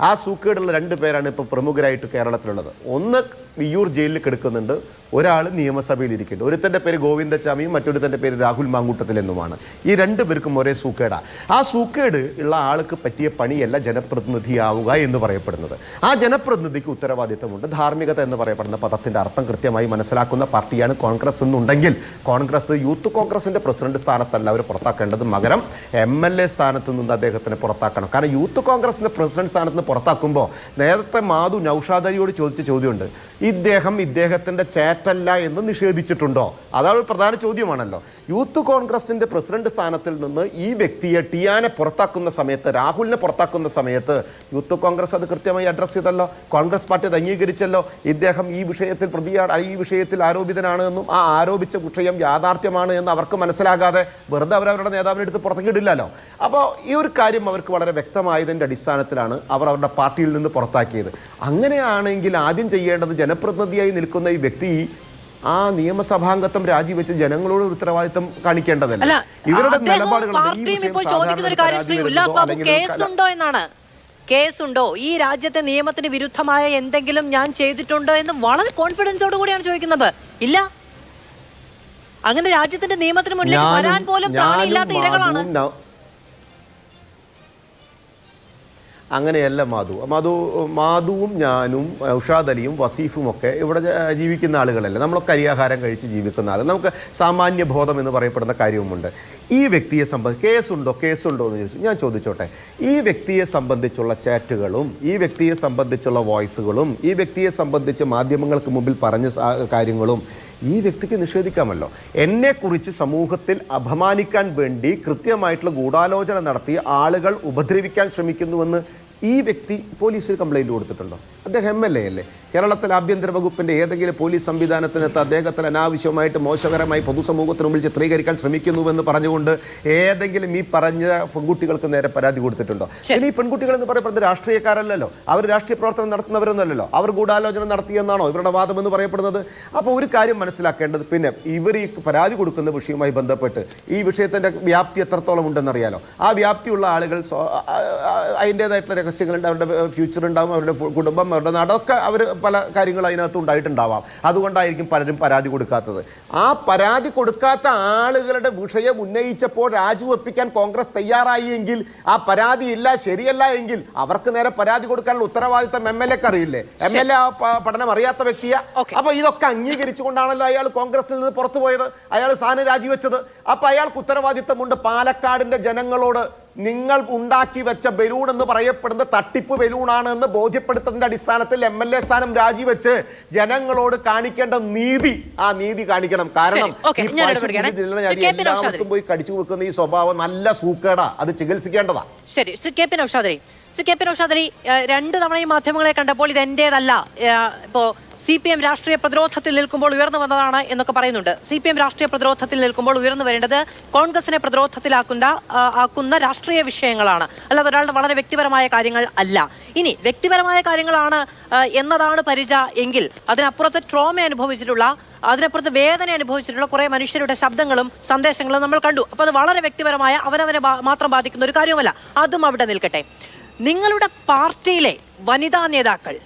ആ സൂക്കേടുള്ള 2 പേരാണ് ഇപ്പോൾ പ്രമുഖരായിട്ട് കേരളത്തിലുള്ളത്. ഒന്ന് വിയ്യൂർ ജയിലിൽ കിടക്കുന്നുണ്ട്, ഒരാൾ നിയമസഭയിൽ ഇരിക്കുന്നുണ്ട്. ഒരുത്തൻ്റെ പേര് ഗോവിന്ദച്ചാമിയും മറ്റൊരുത്തൻ്റെ പേര് രാഹുൽ മാങ്കൂട്ടത്തിൽ എന്നുമാണ്. ഈ 2 പേർക്കും ഒരേ സൂക്കേടാണ്. ആ സൂക്കേട് ഉള്ള ആൾക്ക് പറ്റിയ പണിയല്ല ജനപ്രതിനിധിയാവുക എന്ന് പറയപ്പെടുന്നത്. ആ ജനപ്രതിനിധിക്ക് ഉത്തരവാദിത്തമുണ്ട്. ധാർമ്മികത എന്ന് പറയപ്പെടുന്ന പദത്തിൻ്റെ അർത്ഥം കൃത്യമായി മനസ്സിലാക്കുന്ന പാർട്ടിയാണ് കോൺഗ്രസ് എന്നുണ്ടെങ്കിൽ കോൺഗ്രസ് യൂത്ത് കോൺഗ്രസിൻ്റെ പ്രസിഡന്റ് സ്ഥാനത്തല്ല അവർ പുറത്താക്കേണ്ടത്, പകരം MLA സ്ഥാനത്ത് നിന്ന് അദ്ദേഹത്തിനെ പുറത്താക്കണം. കാരണം യൂത്ത് കോൺഗ്രസിൻ്റെ പ്രസിഡന്റ് സ്ഥാനത്ത് നിന്ന് പുറത്താക്കുമ്പോൾ നേരത്തെ മാധു നൗഷാദ് അലിയോട് ചോദിച്ച ചോദ്യമുണ്ട്, ഇദ്ദേഹത്തിൻ്റെ ചേറ്റല്ല എന്ന് നിഷേധിച്ചിട്ടുണ്ടോ? അതാണ് ഒരു പ്രധാന ചോദ്യമാണല്ലോ. യൂത്ത് കോൺഗ്രസിൻ്റെ പ്രസിഡന്റ് സ്ഥാനത്തിൽ നിന്ന് ഈ വ്യക്തിയെ ടിയാനെ പുറത്താക്കുന്ന സമയത്ത്, രാഹുലിനെ പുറത്താക്കുന്ന സമയത്ത് യൂത്ത് കോൺഗ്രസ് അത് കൃത്യമായി അഡ്രസ്സ് ചെയ്തല്ലോ. കോൺഗ്രസ് പാർട്ടി അത് അംഗീകരിച്ചല്ലോ. ഇദ്ദേഹം ഈ വിഷയത്തിൽ ആരോപിതനാണ് എന്നും ആ ആരോപിച്ച വിഷയം യാഥാർത്ഥ്യമാണ് എന്ന് അവർക്ക് മനസ്സിലാകാതെ വെറുതെ അവരവരുടെ നേതാവിനെ എടുത്ത് പുറത്തേക്ക് ഇടില്ലല്ലോ. അപ്പോൾ ഈ ഒരു കാര്യം അവർക്ക് വളരെ വ്യക്തമായതിൻ്റെ അടിസ്ഥാനത്തിലാണ് അവർ അവരുടെ പാർട്ടിയിൽ നിന്ന് പുറത്താക്കിയത്. അങ്ങനെയാണെങ്കിൽ ആദ്യം ചെയ്യേണ്ടത് ജനപ്രതിനിധിയായി നിൽക്കുന്ന ഈ വ്യക്തി ആ നിയമസഭാംഗത്വം രാജിവെച്ച് ജനങ്ങളോട് ഉത്തരവാദിത്തം കാണിക്കേണ്ടതല്ല. ഇവരുടെ കേസുണ്ടോ, ഈ രാജ്യത്തെ നിയമത്തിന് വിരുദ്ധമായ എന്തെങ്കിലും ഞാൻ ചെയ്തിട്ടുണ്ടോ എന്ന് വളരെ കോൺഫിഡൻസോട് കൂടിയാണ് ചോദിക്കുന്നത്. ഇല്ല, അങ്ങനെ രാജ്യത്തിന്റെ നിയമത്തിന് മുന്നിൽ വരാൻ പോലും ഇല്ലാത്ത ഇരകളാണ്. അങ്ങനെയല്ല മാധുവും ഞാനും നൗഷാദ് അലിയും വസീഫും ഒക്കെ ഇവിടെ ജീവിക്കുന്ന ആളുകളല്ലേ. നമ്മളൊക്കെ അരിയാഹാരം കഴിച്ച് ജീവിക്കുന്ന ആൾ. നമുക്ക് സാമാന്യ ബോധം എന്ന് പറയപ്പെടുന്ന കാര്യവുമുണ്ട്. ഈ വ്യക്തിയെ കേസുണ്ടോ എന്ന് ചോദിച്ചു. ഞാൻ ചോദിച്ചോട്ടെ, ഈ വ്യക്തിയെ സംബന്ധിച്ചുള്ള ചാറ്റുകളും ഈ വ്യക്തിയെ സംബന്ധിച്ചുള്ള വോയിസുകളും ഈ വ്യക്തിയെ സംബന്ധിച്ച് മാധ്യമങ്ങൾക്ക് മുമ്പിൽ പറഞ്ഞ കാര്യങ്ങളും ഈ വ്യക്തിക്ക് നിഷേധിക്കാമല്ലോ. എന്നെക്കുറിച്ച് സമൂഹത്തിൽ അപമാനിക്കാൻ വേണ്ടി കൃത്യമായിട്ടുള്ള ഗൂഢാലോചന നടത്തി ആളുകൾ ഉപദ്രവിക്കാൻ ശ്രമിക്കുന്നുവെന്ന് ഈ വ്യക്തി പോലീസിൽ കംപ്ലൈൻറ്റ് കൊടുത്തിട്ടുണ്ടോ? അദ്ദേഹം MLA അല്ലേ? കേരളത്തിലെ ആഭ്യന്തര വകുപ്പിൻ്റെ ഏതെങ്കിലും പോലീസ് സംവിധാനത്തിനകത്ത് അദ്ദേഹത്തിന് അനാവശ്യമായിട്ട് മോശകരമായി പൊതുസമൂഹത്തിന് മുമ്പിൽ ചിത്രീകരിക്കാൻ ശ്രമിക്കുന്നുവെന്ന് പറഞ്ഞുകൊണ്ട് ഏതെങ്കിലും ഈ പറഞ്ഞ പെൺകുട്ടികൾക്ക് നേരെ പരാതി കൊടുത്തിട്ടുണ്ടോ? ഇനി ഈ പെൺകുട്ടികൾ എന്ന് പറയപ്പെടുന്നത് രാഷ്ട്രീയക്കാരല്ലല്ലോ, അവർ രാഷ്ട്രീയ പ്രവർത്തനം നടത്തുന്നവരൊന്നല്ലോ. അവർ ഗൂഢാലോചന നടത്തിയെന്നാണോ ഇവരുടെ വാദം എന്ന് പറയപ്പെടുന്നത്? അപ്പോൾ ഒരു കാര്യം മനസ്സിലാക്കേണ്ടത്, പിന്നെ ഇവർ ഈ പരാതി കൊടുക്കുന്ന വിഷയവുമായി ബന്ധപ്പെട്ട് ഈ വിഷയത്തിൻ്റെ വ്യാപ്തി എത്രത്തോളം ഉണ്ടെന്നറിയാലോ. ആ വ്യാപ്തിയുള്ള ആളുകൾ അതിൻ്റേതായിട്ടുള്ള രഹസ്യങ്ങളുണ്ട്, അവരുടെ ഫ്യൂച്ചർ ഉണ്ടാവും, അവരുടെ കുടുംബം, അവരുടെ നാടൊക്കെ അവർ പല കാര്യങ്ങൾ അതിനകത്ത് ഉണ്ടായിട്ടുണ്ടാവാം. അതുകൊണ്ടായിരിക്കും പലരും പരാതി കൊടുക്കാത്തത്. ആ പരാതി കൊടുക്കാത്ത ആളുകളുടെ വിഷയം ഉന്നയിച്ചപ്പോൾ രാജിവെപ്പിക്കാൻ കോൺഗ്രസ് തയ്യാറായി എങ്കിൽ, ആ പരാതി ഇല്ല ശരിയല്ല എങ്കിൽ അവർക്ക് നേരെ പരാതി കൊടുക്കാനുള്ള ഉത്തരവാദിത്തം MLAക്ക് അറിയില്ലേ? MLA പഠനം അറിയാത്ത വ്യക്തിയാ. അപ്പൊ ഇതൊക്കെ അംഗീകരിച്ചുകൊണ്ടാണല്ലോ അയാൾ കോൺഗ്രസിൽ നിന്ന് പുറത്തുപോയത്, അയാൾ സ്ഥാനം രാജിവെച്ചത്. അപ്പൊ അയാൾക്ക് ഉത്തരവാദിത്തമുണ്ട് പാലക്കാടിന്റെ ജനങ്ങളോട്. നിങ്ങൾ ഉണ്ടാക്കി വെച്ച ബലൂൺ എന്ന് പറയപ്പെടുന്ന തട്ടിപ്പ് ബലൂണാണ് എന്ന് ബോധ്യപ്പെടുത്തുന്നതിന്റെ അടിസ്ഥാനത്തിൽ MLA സ്ഥാനം രാജിവെച്ച് ജനങ്ങളോട് കാണിക്കേണ്ട നീതി, ആ നീതി കാണിക്കണം. കാരണം എല്ലായിടത്തും പോയി കടിച്ചു വെക്കുന്ന ഈ സ്വഭാവം നല്ല സൂക്കേടാ, അത് ചികിത്സിക്കേണ്ടതാ. ശരി, Shri K P Naushad Ali, Shri K P Naushad Ali, 2 തവണയും മാധ്യമങ്ങളെ കണ്ടപ്പോൾ ഇത് എന്റേതല്ല, ഇപ്പോ CPM രാഷ്ട്രീയ പ്രതിരോധത്തിൽ നിൽക്കുമ്പോൾ ഉയർന്നു വന്നതാണ് എന്നൊക്കെ പറയുന്നുണ്ട്. CPM രാഷ്ട്രീയ പ്രതിരോധത്തിൽ നിൽക്കുമ്പോൾ ഉയർന്നു വരേണ്ടത് കോൺഗ്രസിനെ പ്രതിരോധത്തിലാക്കുന്ന രാഷ്ട്രീയ വിഷയങ്ങളാണ്, അല്ലാതെ ഒരാളുടെ വളരെ വ്യക്തിപരമായ കാര്യങ്ങൾ അല്ല. ഇനി വ്യക്തിപരമായ കാര്യങ്ങളാണ് എന്നതാണ് പരിച എങ്കിൽ അതിനപ്പുറത്ത് ട്രോമ അനുഭവിച്ചിട്ടുള്ള, അതിനപ്പുറത്ത് വേദന അനുഭവിച്ചിട്ടുള്ള കുറെ മനുഷ്യരുടെ ശബ്ദങ്ങളും സന്ദേശങ്ങളും നമ്മൾ കണ്ടു. അപ്പോൾ അത് വളരെ വ്യക്തിപരമായ അവനവനെ മാത്രം ബാധിക്കുന്ന ഒരു കാര്യവുമല്ല. അതും അവിടെ നിൽക്കട്ടെ. നിങ്ങളുടെ പാർട്ടിയിലെ വനിതാ നേതാക്കൾ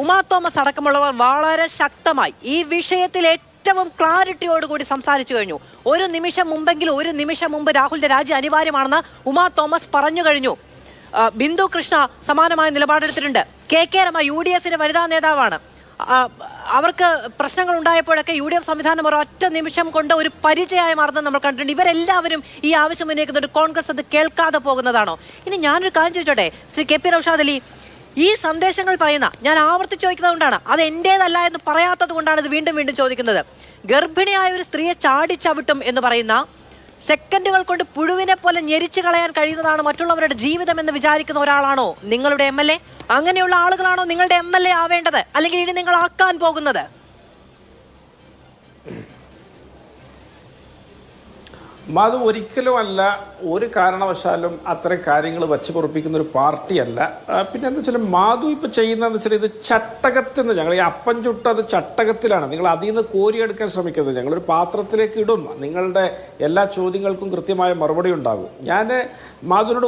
ഉമാ തോമസ് അടക്കമുള്ളവർ വളരെ ശക്തമായി ഈ വിഷയത്തിൽ ഏറ്റവും ക്ലാരിറ്റിയോടുകൂടി സംസാരിച്ചു കഴിഞ്ഞു. ഒരു നിമിഷം മുമ്പ് രാഹുലിന്റെ രാജി അനിവാര്യമാണെന്ന് ഉമാ തോമസ് പറഞ്ഞു കഴിഞ്ഞു. ബിന്ദു കൃഷ്ണ സമാനമായ നിലപാടെടുത്തിട്ടുണ്ട്. KK രമ UDFിന്റെ വനിതാ നേതാവാണ്. അവർക്ക് പ്രശ്നങ്ങൾ ഉണ്ടായപ്പോഴൊക്കെ UDF സംവിധാനം ഒരൊറ്റ നിമിഷം കൊണ്ട് ഒരു പരിചയമായി മാറുന്നത് നമ്മൾ കണ്ടിട്ടുണ്ട്. ഇവരെല്ലാവരും ഈ ആവശ്യം ഉന്നയിക്കുന്നുണ്ട്. കോൺഗ്രസ് അത് കേൾക്കാതെ പോകുന്നതാണോ? ഇനി ഞാനൊരു കാര്യം ചോദിച്ചോട്ടെ, ശ്രീ KP നൗഷാദ് അലി, ഈ സന്ദേശങ്ങൾ പറയുന്ന, ഞാൻ ആവർത്തിച്ച് ചോദിക്കുന്നത് കൊണ്ടാണ്, അത് എന്റേതല്ല എന്ന് പറയാത്തത് കൊണ്ടാണ് ഇത് വീണ്ടും വീണ്ടും ചോദിക്കുന്നത്. ഗർഭിണിയായ ഒരു സ്ത്രീയെ ചാടിച്ചവിട്ടും എന്ന് പറയുന്ന, സെക്കൻഡുകൾ കൊണ്ട് പുഴുവിനെ പോലെ ഞെരിച്ചു കളയാൻ കഴിയുന്നതാണ് മറ്റുള്ളവരുടെ ജീവിതം എന്ന് വിചാരിക്കുന്ന ഒരാളാണോ നിങ്ങളുടെ MLA? അങ്ങനെയുള്ള ആളുകളാണോ നിങ്ങളുടെ MLA ആവേണ്ടത്, അല്ലെങ്കിൽ ഇനി നിങ്ങൾ ആക്കാൻ പോകുന്നത്? മാധു ഒരിക്കലുമല്ല, ഒരു കാരണവശാലും അത്തരം കാര്യങ്ങൾ വച്ച് പൊറപ്പിക്കുന്ന ഒരു പാർട്ടിയല്ല. പിന്നെ എന്താ വെച്ചാൽ മാധു ഇപ്പം ചെയ്യുന്നതെന്ന് വെച്ചാൽ ഇത് ചട്ടകത്തിൽ ഞങ്ങൾ ഈ അപ്പം ചുട്ടത് ചട്ടകത്തിലാണ്. നിങ്ങൾ അതിൽ നിന്ന് കോരിയെടുക്കാൻ ശ്രമിക്കുന്നത്. ഞങ്ങളൊരു പാത്രത്തിലേക്ക് ഇടും, നിങ്ങളുടെ എല്ലാ ചോദ്യങ്ങൾക്കും കൃത്യമായ മറുപടി ഉണ്ടാകും. ഞാൻ മാധുവിനോട്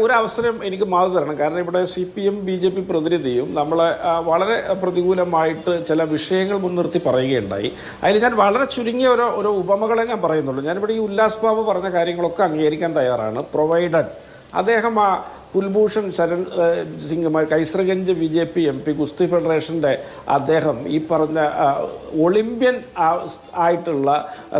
ഒരു അവസരം എനിക്ക് മാധു തരണം. കാരണം ഇവിടെ CPM BJP പ്രതിനിധിയും നമ്മളെ വളരെ പ്രതികൂലമായിട്ട് ചില വിഷയങ്ങൾ മുൻനിർത്തി പറയുകയുണ്ടായി. അതിൽ ഞാൻ വളരെ ചുരുങ്ങിയ ഒരു ഉപമകളെ ഞാൻ പറയുന്നുള്ളൂ. ഞാനിവിടെ ഈ ഉല്ലാസ് ബാബു പറഞ്ഞ കാര്യങ്ങളൊക്കെ അംഗീകരിക്കാൻ തയ്യാറാണ്, പ്രൊവൈഡഡ് അദ്ദേഹം ആ കുൽഭൂഷൺ ശരൺ സിംഗ് കൈസർഗഞ്ച് BJP MP ഗുസ്തി ഫെഡറേഷൻ്റെ അദ്ദേഹം ഈ പറഞ്ഞ ഒളിമ്പ്യൻ ആയിട്ടുള്ള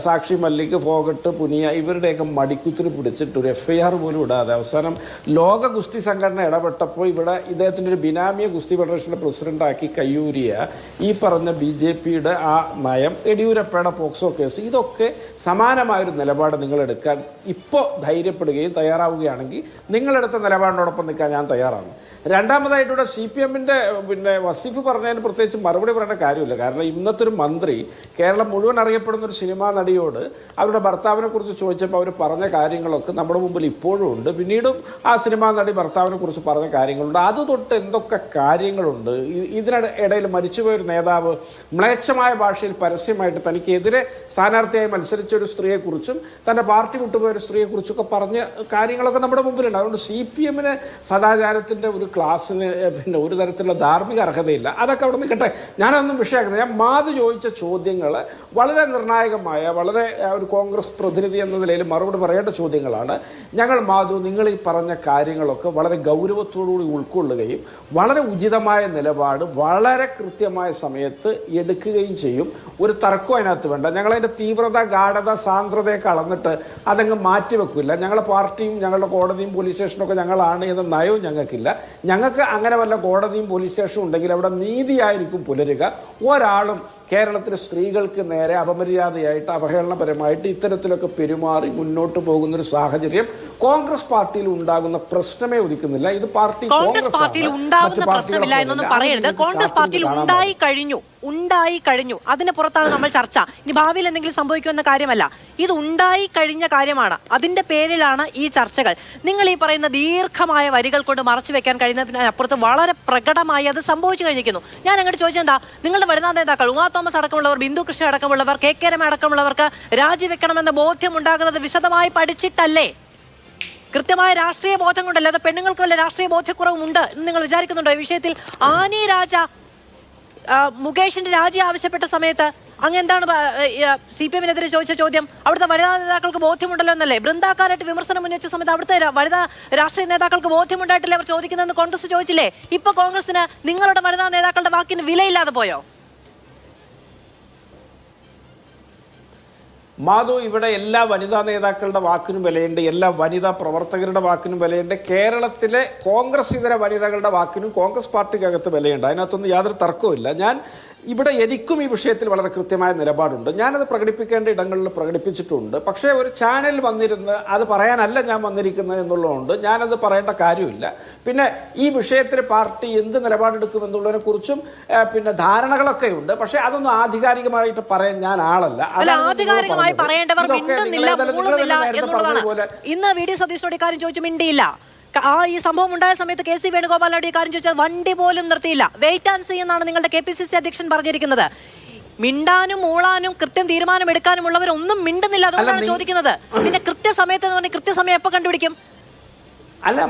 സാക്ഷി മല്ലിക്, ഫോഗട്ട്, പുനിയ ഇവരുടെയൊക്കെ മടിക്കുത്തിന് പിടിച്ചിട്ട് ഒരു FIR പോലും ഇടാതെ അവസാനം ലോക ഗുസ്തി സംഘടന ഇടപെട്ടപ്പോൾ ഇവിടെ ഇദ്ദേഹത്തിൻ്റെ ഒരു ബിനാമിയെ ഗുസ്തി ഫെഡറേഷൻ്റെ പ്രസിഡൻ്റാക്കി കയ്യൂരിയ ഈ പറഞ്ഞ BJPയുടെ ആ നയം, യെഡിയൂരപ്പയുടെ പോക്സോ കേസ്, ഇതൊക്കെ സമാനമായൊരു നിലപാട് നിങ്ങളെടുക്കാൻ ഇപ്പോൾ ധൈര്യപ്പെടുകയും തയ്യാറാവുകയാണെങ്കിൽ നിങ്ങളെടുത്ത നിലപാടിനോടൊപ്പം നിൽക്കാൻ ഞാൻ തയ്യാറാണ്. രണ്ടാമതായിട്ടൂടെ CPMൻ്റെ പിന്നെ വസീഫ് പറഞ്ഞതിന് പ്രത്യേകിച്ച് മറുപടി പറയേണ്ട കാര്യമില്ല. കാരണം ഇന്നത്തെ ഒരു മന്ത്രി കേരളം മുഴുവൻ അറിയപ്പെടുന്ന ഒരു സിനിമാ നടിയോട് അവരുടെ ഭർത്താവിനെ കുറിച്ച് ചോദിച്ചപ്പോൾ അവർ പറഞ്ഞ കാര്യങ്ങളൊക്കെ നമ്മുടെ മുമ്പിൽ ഇപ്പോഴും ഉണ്ട്. പിന്നീടും ആ സിനിമാ നടി ഭർത്താവിനെ കുറിച്ച് പറഞ്ഞ കാര്യങ്ങളുണ്ട്. അത് തൊട്ട് എന്തൊക്കെ കാര്യങ്ങളുണ്ട്. ഇതിനിടയിൽ മരിച്ചുപോയൊരു നേതാവ് മ്ലേച്ഛമായ ഭാഷയിൽ പരസ്യമായിട്ട് തനിക്കെതിരെ സ്ഥാനാർത്ഥിയായി മത്സരിച്ച ഒരു സ്ത്രീയെക്കുറിച്ചും തൻ്റെ പാർട്ടി വിട്ടുപോയൊരു സ്ത്രീയെക്കുറിച്ചൊക്കെ പറഞ്ഞ കാര്യങ്ങളൊക്കെ നമ്മുടെ മുമ്പിലുണ്ട്. അതുകൊണ്ട് CPMന് സദാചാരത്തിൻ്റെ ഒരു ക്ലാസ്സിന് പിന്നെ ഒരു തരത്തിലുള്ള ധാർമ്മിക അർഹതയില്ല. അതൊക്കെ അവിടെ നിൽക്കട്ടെ, ഞാനൊന്നും വിഷയമാക്കുന്നത്. ഞാൻ മാധു ചോദിച്ച ചോദ്യങ്ങൾ വളരെ നിർണായകമായ, വളരെ ഒരു കോൺഗ്രസ് പ്രതിനിധി എന്ന നിലയിൽ മറുപടി പറയേണ്ട ചോദ്യങ്ങളാണ്. ഞങ്ങൾ മാധു നിങ്ങൾ ഈ പറഞ്ഞ കാര്യങ്ങളൊക്കെ വളരെ ഗൗരവത്തോടുകൂടി ഉൾക്കൊള്ളുകയും വളരെ ഉചിതമായ നിലപാട് വളരെ കൃത്യമായ സമയത്ത് എടുക്കുകയും ചെയ്യും. ഒരു തർക്കവും അതിനകത്ത് വേണ്ട. ഞങ്ങളതിൻ്റെ തീവ്രത, ഗാഢത, സാന്ദ്രതയൊക്കെ അളന്നിട്ട് അതങ്ങ് മാറ്റിവെക്കില്ല. ഞങ്ങളുടെ പാർട്ടിയും ഞങ്ങളുടെ കോടതിയും പോലീസ് സ്റ്റേഷനൊക്കെ ഞങ്ങളാണ് എന്ന നയവും ഞങ്ങൾക്കില്ല. ഞങ്ങൾക്ക് അങ്ങനെ വല്ല കോടതിയും പോലീസ് സ്റ്റേഷനും ഉണ്ടെങ്കിൽ അവിടെ നീതിയായിരിക്കും പുലരുക. ഒരാളും കേരളത്തിലെ സ്ത്രീകൾക്ക് നേരെ അപമര്യാദയായിട്ട്, അവഹേളനപരമായിട്ട് ഇത്തരത്തിലൊക്കെ പെരുമാറി മുന്നോട്ട് പോകുന്നൊരു സാഹചര്യം കോൺഗ്രസ് പാർട്ടിയിൽ ഉണ്ടാകുന്ന പ്രശ്നമേ ഉദിക്കുന്നില്ല. ഇത് കോൺഗ്രസ് പാർട്ടിയിൽ ഉണ്ടാകുന്ന പ്രശ്നമില്ല എന്നൊന്നും പറയരുത്. കോൺഗ്രസ് പാർട്ടിയിൽ ഉണ്ടായി കഴിഞ്ഞു. അതിന് പുറത്താണ് നമ്മൾ ചർച്ച. ഇനി ഭാവിയിൽ എന്തെങ്കിലും സംഭവിക്കുമെന്ന കാര്യമല്ല, ഇത് ഉണ്ടായി കഴിഞ്ഞ കാര്യമാണ്. അതിന്റെ പേരിലാണ് ഈ ചർച്ചകൾ. നിങ്ങൾ ഈ പറയുന്ന ദീർഘമായ വരികൾ കൊണ്ട് മറച്ചു വെക്കാൻ കഴിയുന്നതിന് അപ്പുറത്ത് വളരെ പ്രകടമായി അത് സംഭവിച്ചു കഴിഞ്ഞിരിക്കുന്നു. ഞാൻ അങ്ങോട്ട് ചോദിച്ചെന്താ, നിങ്ങളുടെ വനിതാ നേതാക്കൾ ഉമാ തോമസ് അടക്കമുള്ളവർ, ബിന്ദു കൃഷ്ണ അടക്കമുള്ളവർ, KK രമ അടക്കമുള്ളവർക്ക് രാജിവെക്കണമെന്ന ബോധ്യം ഉണ്ടാകുന്നത് വിശദമായി പഠിച്ചിട്ടല്ലേ? കൃത്യമായ രാഷ്ട്രീയ ബോധം കൊണ്ടല്ലേ? അത് പെണ്ണുങ്ങൾക്ക് വല്ല രാഷ്ട്രീയ ബോധ്യക്കുറവും ഉണ്ട് എന്ന് നിങ്ങൾ വിചാരിക്കുന്നുണ്ടോ? ഈ വിഷയത്തിൽ ആനി രാജ മുകേഷിന്റെ രാജി ആവശ്യപ്പെട്ട സമയത്ത് അങ്ങ് എന്താണ് CPMനെതിരെ ചോദിച്ച ചോദ്യം? അവിടുത്തെ വനിതാ നേതാക്കൾക്ക് ബോധ്യമുണ്ടല്ലോ എന്നല്ലേ? ബൃന്ദാക്കാരായിട്ട് വിമർശനം ഉന്നയിച്ച സമയത്ത് അവിടുത്തെ വനിതാ രാഷ്ട്രീയ നേതാക്കൾക്ക് ബോധ്യമുണ്ടായിട്ടില്ലേ അവർ ചോദിക്കുന്നതെന്ന് കോൺഗ്രസ് ചോദിച്ചില്ലേ? ഇപ്പൊ കോൺഗ്രസിന് നിങ്ങളുടെ വനിതാ നേതാക്കളുടെ വാക്കിന് വിലയില്ലാതെ പോയോ? മാധു, ഇവിടെ എല്ലാ വനിതാ നേതാക്കളുടെ വാക്കിനും വിലയുണ്ട്, എല്ലാ വനിതാ പ്രവർത്തകരുടെ വാക്കിനും വിലയുണ്ട്, കേരളത്തിലെ കോൺഗ്രസ് ഇതര വനിതകളുടെ വാക്കിനും കോൺഗ്രസ് പാർട്ടിക്കകത്ത് വിലയുണ്ട്. അതിനകത്തൊന്നും യാതൊരു തർക്കവുമില്ല. ഇവിടെ എനിക്കും ഈ വിഷയത്തിൽ വളരെ കൃത്യമായ നിലപാടുണ്ട്. ഞാനത് പ്രകടിപ്പിക്കേണ്ട ഇടങ്ങളിൽ പ്രകടിപ്പിച്ചിട്ടുണ്ട്. പക്ഷേ ഒരു ചാനൽ വന്നിരുന്ന് അത് പറയാനല്ല ഞാൻ വന്നിരിക്കുന്നത് എന്നുള്ളതുകൊണ്ട് ഞാനത് പറയേണ്ട കാര്യമില്ല. പിന്നെ ഈ വിഷയത്തിൽ പാർട്ടി എന്ത് നിലപാടെടുക്കുമെന്നുള്ളതിനെ കുറിച്ചും പിന്നെ ധാരണകളൊക്കെ ഉണ്ട്. പക്ഷേ അതൊന്നും ആധികാരികമായിട്ട് പറയാൻ ഞാൻ ആളല്ല. ആധികാരികമായി പറയേണ്ടവർ മിണ്ടുന്നില്ല, മൂളുന്നില്ല എന്നുള്ളതാണ്. ഇന്ന് വി ഡി സതീശനോട് ഇക്കാര്യം ചോദിച്ചു, മിണ്ടിയില്ല. ഈ സംഭവം ഉണ്ടായ സമയത്ത് കെ സി വേണുഗോപാലോട് ഈ കാര്യം ചോദിച്ചാൽ വണ്ടി പോലും നിർത്തിയില്ല. വെയിറ്റ് ആൻഡ് സീ എന്നാണ് നിങ്ങളുടെ KPCC അധ്യക്ഷൻ പറഞ്ഞിരിക്കുന്നത്. മിണ്ടാനും മൂളാനും കൃത്യം തീരുമാനം എടുക്കാനുമുള്ളവരൊന്നും മിണ്ടുന്നില്ല. അതുകൊണ്ടാണ് ചോദിക്കുന്നത്. പിന്നെ കൃത്യസമയത്ത് എന്ന് പറഞ്ഞാൽ കൃത്യസമയം എപ്പോ കണ്ടുപിടിക്കും? അല്ല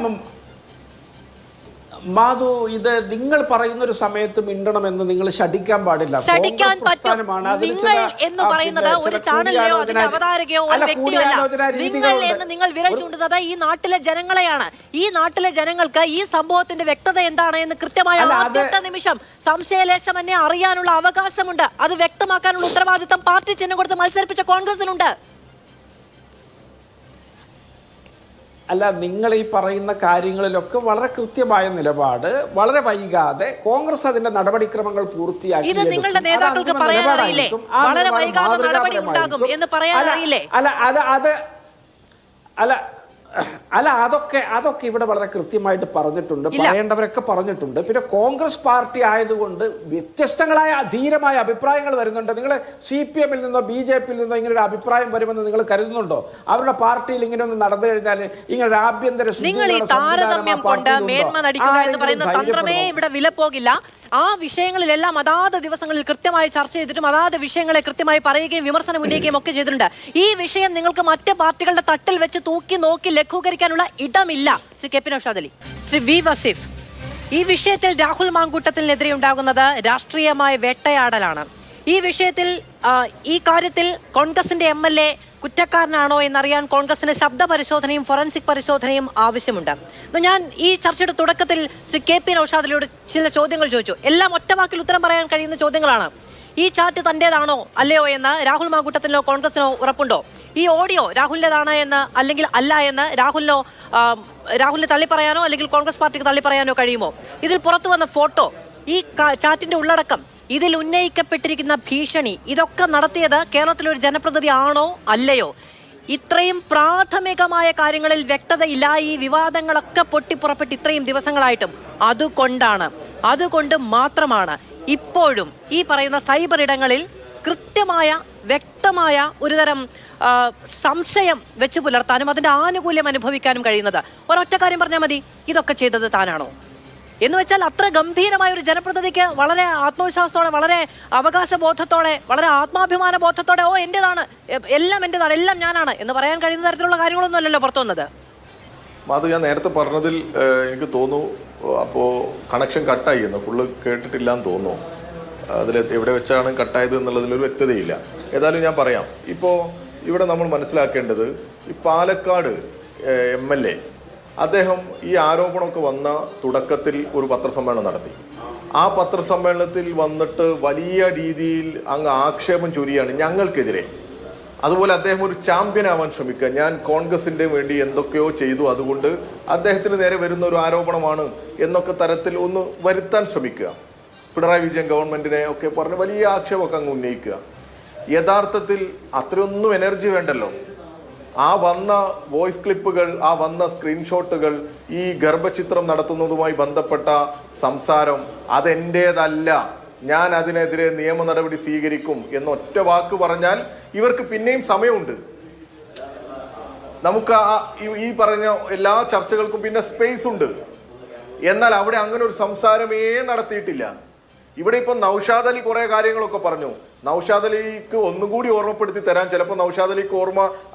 മാധു, ഇത് നിങ്ങൾ പറയുന്ന ഒരു സമയത്ത് മിണ്ടണമെന്ന് നിങ്ങൾ ശഠിക്കാൻ പാടില്ല. ശഠിക്കാൻ പറ്റും. നിങ്ങൾ എന്ന് പറയുന്നത് ഒരു ചാനലിലെയോ അതിന്റെ അവതാരകയോ ഒരു വ്യക്തിയല്ല. നിങ്ങൾ എന്ന് നിങ്ങൾ വിരൽ ചൂണ്ടുന്നത് ഈ നാട്ടിലെ ജനങ്ങളെയാണ്. ഈ നാട്ടിലെ ജനങ്ങൾക്ക് ഈ സംഭവത്തിന്റെ വ്യക്തത എന്താണ് എന്ന് കൃത്യമായ ആദ്യത്തെ നിമിഷം സംശയലേശം എന്നെ അറിയാനുള്ള അവകാശമുണ്ട്. അത് വ്യക്തമാക്കാനുള്ള ഉത്തരവാദിത്തം പാർട്ടി ചിഹ്നം കൊടുത്ത് മത്സരിപ്പിച്ച കോൺഗ്രസിനുണ്ട്. അല്ല, നിങ്ങൾ ഈ പറയുന്ന കാര്യങ്ങളിലൊക്കെ വളരെ കൃത്യമായ നിലപാട്, വളരെ വൈകാതെ കോൺഗ്രസ് അതിന്റെ നടപടിക്രമങ്ങൾ പൂർത്തിയാക്കി. ഇത് നിങ്ങളുടെ നേതാക്കൾക്ക് പറയാനറിയില്ലേ? വളരെ വൈകാതെ നടപടി ഉണ്ടാകും എന്ന് പറയാനറിയില്ലേ? അതൊക്കെ ഇവിടെ വളരെ കൃത്യമായിട്ട് പറഞ്ഞിട്ടുണ്ട്, പറയേണ്ടവരൊക്കെ പറഞ്ഞിട്ടുണ്ട്. പിന്നെ കോൺഗ്രസ് പാർട്ടി ആയതുകൊണ്ട് വ്യത്യസ്തങ്ങളായ ധീരമായ അഭിപ്രായങ്ങൾ വരുന്നുണ്ട്. നിങ്ങൾ CPM നിന്നോ BJP നിന്നോ ഇങ്ങനെ ഒരു അഭിപ്രായം വരുമെന്ന് നിങ്ങൾ കരുതുന്നുണ്ടോ? അവരുടെ പാർട്ടിയിൽ ഇങ്ങനെ ഒന്ന് നടന്നു കഴിഞ്ഞാൽ ഇങ്ങനെ ഒരു ആഭ്യന്തര നിങ്ങൾ ഈ താരതമ്യം കൊണ്ട് മേന്മ നടിക്കുക എന്ന് പറയുന്ന തന്ത്രമേ ഇവിടെ വില പോകില്ല. ആ വിഷയങ്ങളിലെല്ലാം അതാത് ദിവസങ്ങളിൽ കൃത്യമായി ചർച്ച ചെയ്തിട്ടും അതാത് വിഷയങ്ങളെ കൃത്യമായി പറയുകയും വിമർശനം ഉന്നയിക്കുകയും ഒക്കെ ചെയ്തിട്ടുണ്ട്. ഈ വിഷയം നിങ്ങൾക്ക് മറ്റ് പാർട്ടികളുടെ തട്ടിൽ വെച്ച് തൂക്കി നോക്കി ലഘൂകരിക്കാനുള്ള ഇടമില്ല. ശ്രീ KP നൗഷാദ് അലി, ശ്രീ V വസീഫ്, ഈ വിഷയത്തിൽ രാഹുൽ മാങ്കൂട്ടത്തിനെതിരെ ഉണ്ടാകുന്നത് രാഷ്ട്രീയമായ വേട്ടയാടലാണ്. ഈ വിഷയത്തിൽ ഈ കാര്യത്തിൽ കോൺഗ്രസിന്റെ MLA കുറ്റക്കാരനാണോ എന്നറിയാൻ കോൺഗ്രസിന് ശബ്ദ പരിശോധനയും ഫോറൻസിക് പരിശോധനയും ആവശ്യമുണ്ട്. ഞാൻ ഈ ചർച്ചയുടെ തുടക്കത്തിൽ ശ്രീ KP നൗഷാദിനോട് ചില ചോദ്യങ്ങൾ ചോദിച്ചു. എല്ലാം ഒറ്റവാക്കിൽ ഉത്തരം പറയാൻ കഴിയുന്ന ചോദ്യങ്ങളാണ്. ഈ ചാറ്റ് തന്റേതാണോ അല്ലയോ എന്ന് രാഹുൽ മാങ്കൂട്ടത്തിനോ കോൺഗ്രസിനോ ഉറപ്പുണ്ടോ? ഈ ഓഡിയോ രാഹുലിൻ്റെതാണ് എന്ന് അല്ലെങ്കിൽ അല്ല എന്ന് രാഹുലിനെ തള്ളിപ്പറയാനോ അല്ലെങ്കിൽ കോൺഗ്രസ് പാർട്ടിക്ക് തള്ളിപ്പറയാനോ കഴിയുമോ? ഇതിൽ പുറത്തു വന്ന ഫോട്ടോ, ഈ ചാറ്റിന്റെ ഉള്ളടക്കം, ഇതിൽ ഉന്നയിക്കപ്പെട്ടിരിക്കുന്ന ഭീഷണി, ഇതൊക്കെ നടത്തിയത് കേരളത്തിലൊരു ജനപ്രതിനിധി ആണോ അല്ലയോ? ഇത്രയും പ്രാഥമികമായ കാര്യങ്ങളിൽ വ്യക്തതയില്ല. ഈ വിവാദങ്ങളൊക്കെ പൊട്ടിപ്പുറപ്പെട്ട് ഇത്രയും ദിവസങ്ങളായിട്ടും അതുകൊണ്ട് മാത്രമാണ് ഇപ്പോഴും ഈ പറയുന്ന സൈബർ ഇടങ്ങളിൽ കൃത്യമായ വ്യക്തമായ ഒരുതരം സംശയം വെച്ച് പുലർത്താനും അതിന്റെ ആനുകൂല്യം അനുഭവിക്കാനും കഴിയുന്നത്. ഒരൊറ്റ കാര്യം പറഞ്ഞാൽ മതി, ഇതൊക്കെ ചെയ്തത് താനാണോ എന്ന് വെച്ചാൽ അത്ര ഗംഭീരമായ ഒരു ജനപ്രതിനിധിക്ക് വളരെ ആത്മവിശ്വാസത്തോടെ, വളരെ അവകാശബോധത്തോടെ, വളരെ ആത്മാഭിമാന ബോധത്തോടെ എന്റേതാണ്, എല്ലാം എന്റേതാണ്, എല്ലാം ഞാനാണ് എന്ന് പറയാൻ കഴിയുന്ന തരത്തിലുള്ള കാര്യങ്ങളൊന്നും അല്ലല്ലോ പുറത്തു വന്നത്. മാധു, ഞാൻ നേരത്തെ പറഞ്ഞതിൽ എനിക്ക് തോന്നുന്നു അപ്പോൾ കണക്ഷൻ കട്ടായി എന്ന്, ഫുള്ള് കേട്ടിട്ടില്ല എന്ന് തോന്നുന്നു. അതിൽ എവിടെ വെച്ചാണ് കട്ടായത് എന്നുള്ളതിലൊരു വ്യക്തതയില്ല. ഏതായാലും ഞാൻ പറയാം. ഇപ്പോൾ ഇവിടെ നമ്മൾ മനസ്സിലാക്കേണ്ടത്, ഈ പാലക്കാട് MLA അദ്ദേഹം ഈ ആരോപണമൊക്കെ വന്ന തുടക്കത്തിൽ ഒരു പത്രസമ്മേളനം നടത്തി. ആ പത്രസമ്മേളനത്തിൽ വന്നിട്ട് വലിയ രീതിയിൽ അങ്ങ് ആക്ഷേപം ചൊരിയാണ് ഞങ്ങൾക്കെതിരെ. അതുപോലെ അദ്ദേഹം ഒരു ചാമ്പ്യൻ ആവാൻ ശ്രമിക്കുക, ഞാൻ കോൺഗ്രസിൻ്റെ വേണ്ടി എന്തൊക്കെയോ ചെയ്തു, അതുകൊണ്ട് അദ്ദേഹത്തിന് നേരെ വരുന്ന ഒരു ആരോപണമാണ് എന്നൊക്കെ തരത്തിൽ ഒന്ന് വരുത്താൻ ശ്രമിക്കുക. പിണറായി വിജയൻ ഗവൺമെൻറ്റിനെ ഒക്കെ പറഞ്ഞ് വലിയ ആക്ഷേപമൊക്കെ അങ്ങ് ഉന്നയിക്കുക. യഥാർത്ഥത്തിൽ അത്രയൊന്നും എനർജി വേണ്ടല്ലോ. ആ വന്ന വോയിസ് ക്ലിപ്പുകൾ, ആ വന്ന സ്ക്രീൻഷോട്ടുകൾ, ഈ ഗർഭചിത്രം നടത്തുന്നതുമായി ബന്ധപ്പെട്ട സംസാരം അതെൻ്റേതല്ല, ഞാൻ അതിനെതിരെ നിയമ നടപടി സ്വീകരിക്കും എന്നൊറ്റ വാക്ക് പറഞ്ഞാൽ ഇവർക്ക് പിന്നെയും സമയമുണ്ട്. നമുക്ക് ഈ പറഞ്ഞ എല്ലാ ചർച്ചകൾക്കും പിന്നെ സ്പേസ് ഉണ്ട്. എന്നാൽ അവിടെ അങ്ങനെ ഒരു സംസാരമേ നടത്തിയിട്ടില്ല. ഇവിടെ ഇപ്പം നൗഷാദ് അലി കുറെ കാര്യങ്ങളൊക്കെ പറഞ്ഞു. നൗഷാദ് അലിക്ക് ഒന്നുകൂടി ഓർമ്മപ്പെടുത്തി തരാൻ ചിലപ്പോൾ നൗഷാദ് അലിക്ക്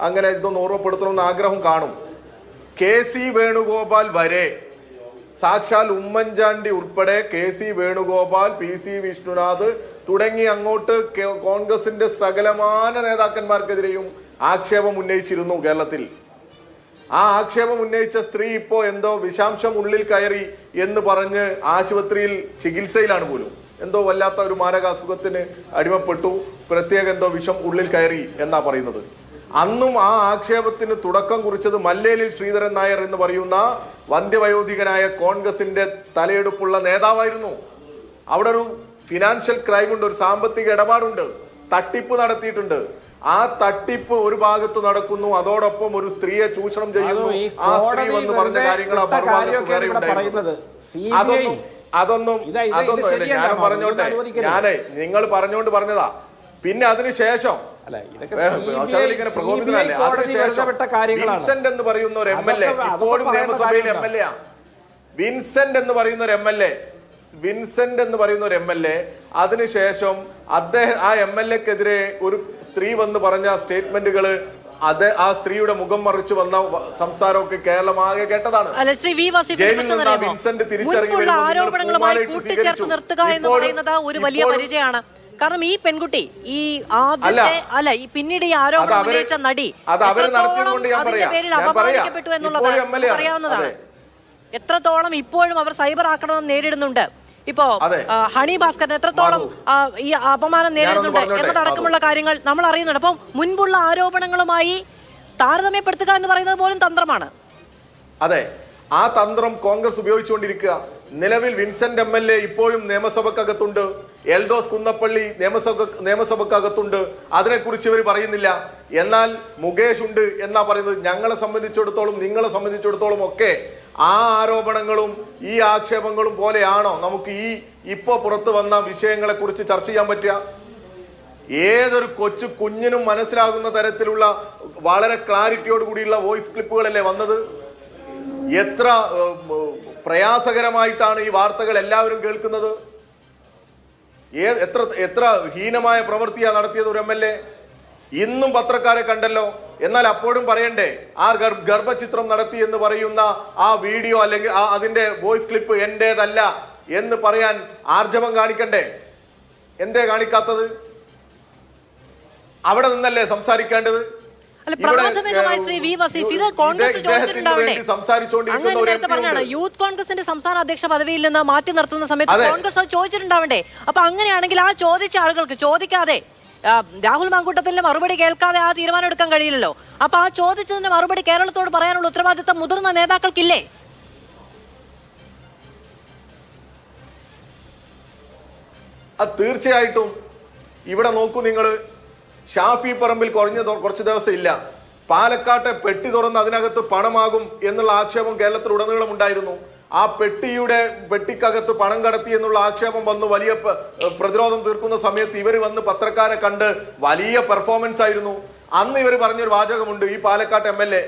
അങ്ങനെ ഇതൊന്ന് ഓർമ്മപ്പെടുത്തണമെന്ന് ആഗ്രഹം കാണും. KC വേണുഗോപാൽ വരെ, സാക്ഷാൽ ഉമ്മൻചാണ്ടി ഉൾപ്പെടെ KC വേണുഗോപാൽ, PC വിഷ്ണുനാഥ് തുടങ്ങി അങ്ങോട്ട് കോൺഗ്രസിന്റെ സകലമാന നേതാക്കന്മാർക്കെതിരെയും ആക്ഷേപം ഉന്നയിച്ചിരുന്നു കേരളത്തിൽ. ആ ആക്ഷേപം ഉന്നയിച്ച സ്ത്രീ ഇപ്പോ എന്തോ വിഷാംശം ഉള്ളിൽ കയറി എന്ന് പറഞ്ഞ് ആശുപത്രിയിൽ ചികിത്സയിലാണ് പോലും. എന്തോ വല്ലാത്ത ഒരു മാരകാസുഖത്തിന് അടിമപ്പെട്ടു. പ്രത്യേക എന്തോ വിഷം ഉള്ളിൽ കയറി എന്നാ പറയുന്നത്. അന്നും ആ ആക്ഷേപത്തിന് തുടക്കം കുറിച്ചത് മല്ലേലിൽ ശ്രീധരൻ നായർ എന്ന് പറയുന്ന വന്ധ്യവയോധികനായ കോൺഗ്രസിന്റെ തലയെടുപ്പുള്ള നേതാവായിരുന്നു. അവിടെ ഒരു ഫിനാൻഷ്യൽ ക്രൈം ഉണ്ട്, ഒരു സാമ്പത്തിക ഇടപാടുണ്ട്, തട്ടിപ്പ് നടത്തിയിട്ടുണ്ട്. ആ തട്ടിപ്പ് ഒരു ഭാഗത്ത് നടക്കുന്നു, അതോടൊപ്പം ഒരു സ്ത്രീയെ ചൂഷണം ചെയ്യുന്നു. ആ സ്ത്രീ വന്ന് പറഞ്ഞ കാര്യങ്ങൾ ആ മറുഭാഗത്ത് വേറെ ഉണ്ടായിരുന്നു. അതൊന്നും ഞാനും പറഞ്ഞോട്ടെ, നിങ്ങൾ പറഞ്ഞോണ്ട് പറഞ്ഞതാ. പിന്നെ അതിനുശേഷം വിൻസെന്റ് എന്ന് പറയുന്ന ഒരു MLA ഇപ്പോഴും നിയമസഭയിൽ MLA ആണ്. വിൻസെന്റ് എന്ന് പറയുന്ന ഒരു MLA അതിനുശേഷം അദ്ദേഹം ആ MLAക്കെതിരെ ഒരു സ്ത്രീ വന്ന് പറഞ്ഞ സ്റ്റേറ്റ്മെന്റുകള് ആ സ്ത്രീയുടെ മുഖം മറിച്ച് വന്ന സംസാരമൊക്കെ കേരളമാകെ കേട്ടതാണ്. ജയിലിൽ നിന്ന് വിൻസെന്റ് തിരിച്ചറിഞ്ഞു ആരോപണങ്ങളുമായി കൂട്ടിച്ചേർത്ത് നിർത്തുക എന്ന് പറയുന്നത് ഒരു വലിയ പരിചയമാണ്. കാരണം ഈ പെൺകുട്ടി ഈ പിന്നീട് ഈ ആരോപണം ഉന്നയിച്ച നടി അതിന്റെ പേരിൽ അപമാനിക്കപ്പെട്ടു എന്നുള്ളത് അറിയാവുന്നതാണ്. എത്രത്തോളം ഇപ്പോഴും അവർ സൈബർ ആക്രമണം നേരിടുന്നുണ്ട്. ഇപ്പോ ഹണി ഭാസ്കറിന് എത്രത്തോളം ഈ അപമാനം നേരിടുന്നുണ്ട് എന്നതടക്കമുള്ള കാര്യങ്ങൾ നമ്മൾ അറിയുന്നുണ്ട്. അപ്പം മുൻപുള്ള ആരോപണങ്ങളുമായി താരതമ്യപ്പെടുത്തുക എന്ന് പറയുന്നത് പോലും തന്ത്രമാണ്. അതെ, ആ തന്ത്രം കോൺഗ്രസ് ഉപയോഗിച്ചുകൊണ്ടിരിക്കുക. നിലവിൽ വിൻസെന്റ് MLA ഇപ്പോഴും നിയമസഭക്കകത്തുണ്ട്. എൽദോസ് കുന്നപ്പള്ളി നിയമസഭക്കകത്തുണ്ട്. അതിനെക്കുറിച്ച് ഇവർ പറയുന്നില്ല. എന്നാൽ മുകേഷ് ഉണ്ട് എന്നാ പറയുന്നത്. ഞങ്ങളെ സംബന്ധിച്ചിടത്തോളം നിങ്ങളെ സംബന്ധിച്ചിടത്തോളം ഒക്കെ ആ ആരോപണങ്ങളും ഈ ആക്ഷേപങ്ങളും പോലെയാണോ നമുക്ക് ഈ ഇപ്പോ പുറത്തു വന്ന വിഷയങ്ങളെ കുറിച്ച് ചർച്ച ചെയ്യാൻ പറ്റുക? ഏതൊരു കൊച്ചു കുഞ്ഞിനും മനസ്സിലാകുന്ന തരത്തിലുള്ള വളരെ ക്ലാരിറ്റിയോട് കൂടിയുള്ള വോയിസ് ക്ലിപ്പുകളല്ലേ വന്നത്. എത്ര പ്രയാസകരമായിട്ടാണ് ഈ വാർത്തകൾ എല്ലാവരും കേൾക്കുന്നത്. എത്ര ഹീനമായ പ്രവൃത്തിയാണ് നടത്തിയത് ഒരു MLA. ഇന്നും പത്രക്കാരെ കണ്ടല്ലോ. എന്നാൽ അപ്പോഴും പറയണ്ടേ ആ ഗർഭചിത്രം നടത്തി എന്ന് പറയുന്ന ആ വീഡിയോ അല്ലെങ്കിൽ അതിന്റെ വോയിസ് ക്ലിപ്പ് എന്റേതല്ല എന്ന് പറയാൻ ആർജവം കാണിക്കണ്ടേ? എന്തേ കാണിക്കാത്തത്? അവിടെ നിന്നല്ലേ സംസാരിക്കേണ്ടത്? യൂത്ത് കോൺഗ്രസിന്റെ സംസ്ഥാന അധ്യക്ഷ പദവിയിൽ നിന്ന് മാറ്റി നിർത്തുന്ന സമയത്ത് കോൺഗ്രസ് അത് ചോദിച്ചിട്ടുണ്ടാവണ്ടേ? അപ്പൊ അങ്ങനെയാണെങ്കിൽ ആ ചോദിച്ച ആളുകൾക്ക് ചോദിക്കാതെ രാഹുൽ മാങ്കൂട്ടത്തിന്റെ മറുപടി കേൾക്കാതെ ആ തീരുമാനം എടുക്കാൻ കഴിയില്ലല്ലോ. അപ്പൊ ആ ചോദിച്ചതിന്റെ മറുപടി കേരളത്തോട് പറയാനുള്ള ഉത്തരവാദിത്തം മുതിർന്ന നേതാക്കൾക്കില്ലേ? തീർച്ചയായിട്ടും. ഇവിടെ നോക്കൂ നിങ്ങൾ, ഷാഫി പറമ്പിൽ കുറച്ച് ദിവസം ഇല്ല, പാലക്കാട്ടെ പെട്ടി തുറന്ന് അതിനകത്ത് പണമാകും എന്നുള്ള ആക്ഷേപം കേരളത്തിലുടനീളം ഉണ്ടായിരുന്നു. ആ പെട്ടിക്കകത്ത് പണം കടത്തി എന്നുള്ള ആക്ഷേപം വന്നു. വലിയ പ്രതിരോധം തീർക്കുന്ന സമയത്ത് ഇവർ വന്ന് പത്രക്കാരെ കണ്ട് വലിയ പെർഫോമൻസ് ആയിരുന്നു. അന്ന് ഇവർ പറഞ്ഞൊരു വാചകമുണ്ട്, ഈ പാലക്കാട് MLA,